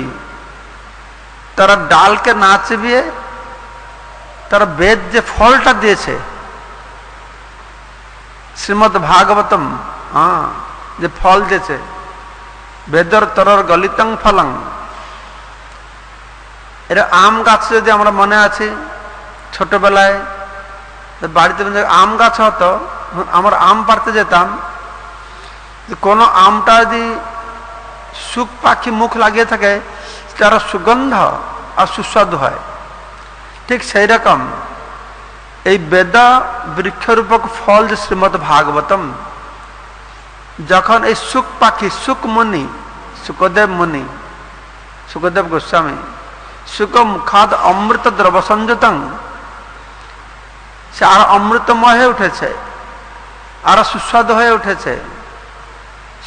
তারা ডালকে না চিবিয়ে তারা বেদ যে ফলটা দিয়েছে শ্রীমদ্ ভাগবতম, যে ফল দিয়েছে, বেদর তরর গলিতং ফলং, এটা আম গাছ যদি আমরা মনে আছে ছোটবেলায় বাড়িতে আম গাছ হতো, আমরা আম পাড়তে যেতাম, কোনো আমটা যদি শুক পাখি মুখ লাগিয়ে থাকে তার সুগন্ধ আর সুস্বাদু হয়। ঠিক সেই রকম এই বেদ বৃক্ষরূপক ফল যে শ্রীমদ ভাগবতম, যখন এই শুক পাখি শুক মুনি সুখদেব গোস্বামী শুক মুখাদ অমৃত দ্রব সংযতং, সে আর অমৃতময় হয়ে উঠেছে, আর সুস্বাদু হয়ে উঠেছে।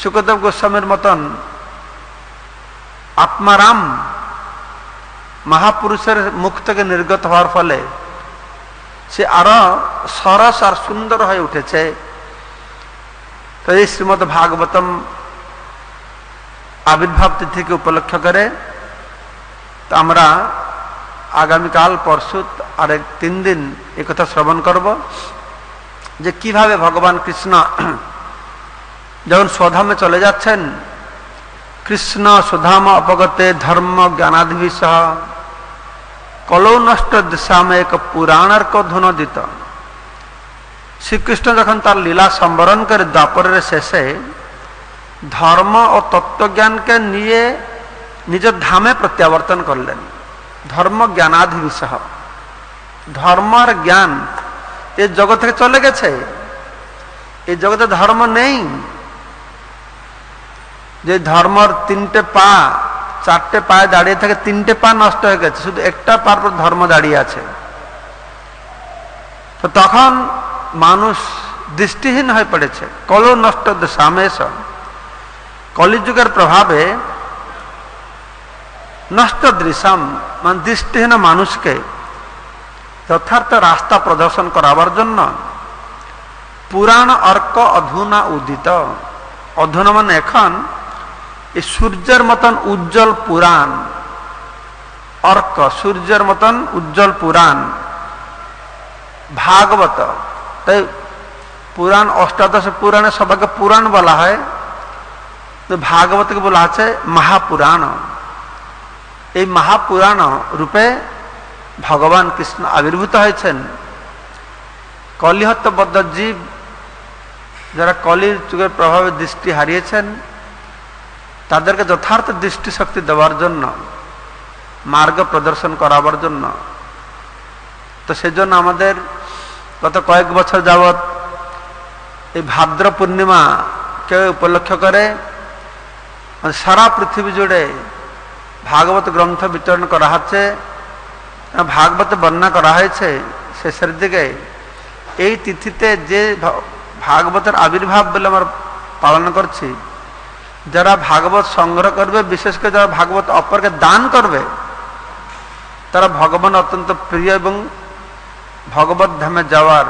সুখদেব গোস্বামীর মতন আত্মারাম মহাপুরুষের মুখ থেকে নির্গত হওয়ার ফলে সে আরো সরস আর সুন্দর হয়ে উঠেছে। তো এই শ্রীমদ ভাগবতম আবির্ভাব তিথিকে উপলক্ষ করে তো আমরা আগামীকাল পরশু আর 3 দিন একথা শ্রবণ করব যে কিভাবে ভগবান কৃষ্ণ যখন স্বধামে চলে যাচ্ছেন, কৃষ্ণ সুধাম অপগতে ধর্ম জ্ঞানাধি সহ কলৌ নষ্ট দিশামে এক পুরাণের ধুনদিত। শ্রীকৃষ্ণ যখন তার লীলা সম্বরণ করে দ্বাপরের শেষে ধর্ম ও তত্ত্বজ্ঞানকে নিয়ে নিজের ধামে প্রত্যাবর্তন করলেন। ধর্ম জ্ঞানাধি সহ, ধর্ম আর জ্ঞান এই জগৎ থেকে চলে গেছে, এই জগতে ধর্ম নেই। যে ধর্মর 3টে পা 4টে পায়ে দাঁড়িয়ে থাকে, 3টে পা নষ্ট হয়ে গেছে, শুধু একটা পার পর ধর্ম দাঁড়িয়ে আছে। তো তখন মানুষ দৃষ্টিহীন হয়ে পড়েছে। কলৌ নষ্ট সামেশ, কলিযুগের প্রভাবে নষ্ট দৃশ্যম মানে দৃষ্টিহীন মানুষকে যথার্থ রাস্তা প্রদর্শন করাবার জন্য পুরাণ অর্ক অধুনা উদিত। অধুনা মানে এখন এই সূর্যের মতন উজ্জ্বল পুরাণ, অর্ক সূর্যের মতন উজ্জ্বল পুরাণ ভাগবত। তাই পুরাণ অষ্টাদশ পুরাণে সবাইকে পুরাণ বলা হয়, তো ভাগবতকে বলা আছে মহাপুরাণ। এই মহাপুরাণ রূপে ভগবান কৃষ্ণ আবির্ভূত হয়েছেন। কলিহত্যবদ্ধ জীব যারা কলির যুগের প্রভাবে দৃষ্টি হারিয়েছেন তাদেরকে যথার্থ দৃষ্টি শক্তি দেওয়ার জন্য, মার্গ প্রদর্শন করাবার জন্য। তো সেজন্য আমাদের গত কয়েক বছর যাবৎ এই ভাদ্র পূর্ণিমাকে উপলক্ষ করে সারা পৃথিবী জুড়ে ভাগবত গ্রন্থ বিতরণ করা হচ্ছে। ভাগবত বর্ণনা করা হয়েছে শেষের দিকে এই তিথিতে যে ভাগবতের আবির্ভাব বলে আমরা পালন করছি। যারা ভাগবত সংগ্রহ করবে, বিশেষ করে যারা ভাগবত অপরকে দান করবে, তারা ভগবান অত্যন্ত প্রিয় এবং ভগবত ধামে যাওয়ার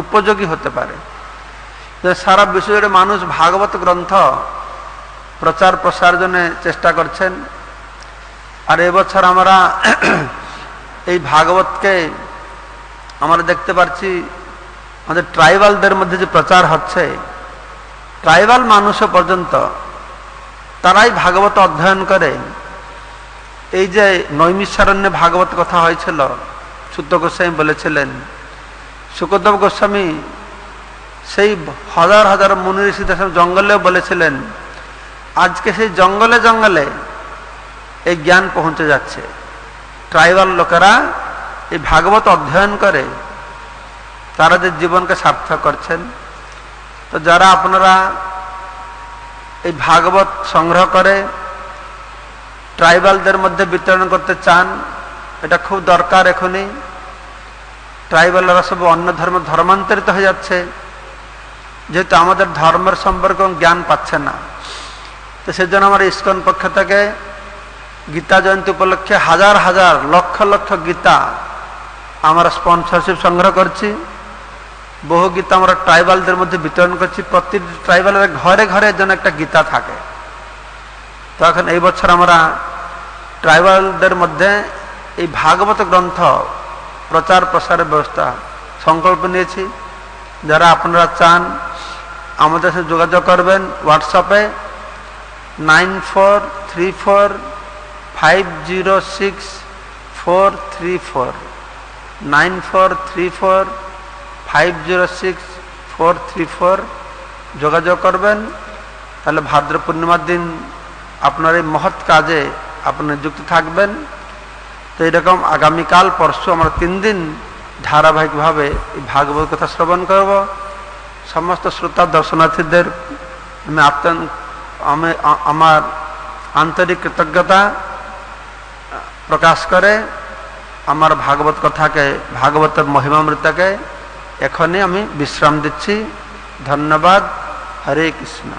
উপযোগী হতে পারে। সারা বিশ্বের মানুষ ভাগবত গ্রন্থ প্রচার প্রসার জন্য চেষ্টা করছেন। আর এবছর আমরা এই ভাগবতকে আমরা দেখতে পাচ্ছি আমাদের ট্রাইবালদের মধ্যে যে প্রচার হচ্ছে, ট্রাইবাল মানুষও পর্যন্ত তারাই ভাগবত অধ্যয়ন করে। এই যে নৈমিষারণ্যে ভাগবত কথা হয়েছিল, সুত গোস্বামী বলেছিলেন, সুখদেব গোস্বামী সেই হাজার হাজার মুনি ঋষিদের জঙ্গলেও বলেছিলেন। আজকে সেই জঙ্গলে জঙ্গলে এই জ্ঞান পৌঁছে যাচ্ছে। ট্রাইবাল লোকেরা এই ভাগবত অধ্যয়ন করে তারা যে জীবনকে সার্থক করছেন। তো যারা আপনারা এই ভাগবত সংগ্রহ করে ট্রাইবালদের মধ্যে বিতরণ করতে চান, এটা খুব দরকার। এখনই ট্রাইবালরা সব অন্য ধর্মান্তরিত হয়ে যাচ্ছে, যেহেতু আমাদের ধর্মের সম্পর্কে জ্ঞান পাচ্ছে না। তো সেজন্য আমার ইস্কন পক্ষ থেকে গীতা জয়ন্তী উপলক্ষে হাজার হাজার লক্ষ লক্ষ গীতা আমরা স্পন্সরশিপ সংগ্রহ করছি। বহু গীতা আমরা ট্রাইবালদের মধ্যে বিতরণ করছি। প্রতি ট্রাইবালের ঘরে ঘরে যেন একটা গীতা থাকে। তো এখন এই বছর আমরা ট্রাইবালদের মধ্যে এই ভাগবত গ্রন্থ প্রচার প্রসারের ব্যবস্থা সংকল্প নিয়েছি। যারা আপনারা চান আমাদের সাথে যোগাযোগ করবেন হোয়াটসঅ্যাপে 9434506975 434 9434 506 434 যোগাযোগ করবেন। তাহলে ভাদ্র পূর্ণিমার দিন আপনার এই মহৎ কাজে আপনি যুক্ত থাকবেন। তো এরকম আগামীকাল পরশু আমরা 3 দিন ধারাবাহিকভাবে এই ভাগবত কথা শ্রবণ করব। সমস্ত শ্রোতা দর্শনার্থীদের আমি আমার আন্তরিক কৃতজ্ঞতা প্রকাশ করে আমার ভাগবত কথাকে, ভাগবতের মহিমামৃতকে এখনই আমি বিশ্রাম দিচ্ছি। ধন্যবাদ। হরে কৃষ্ণ।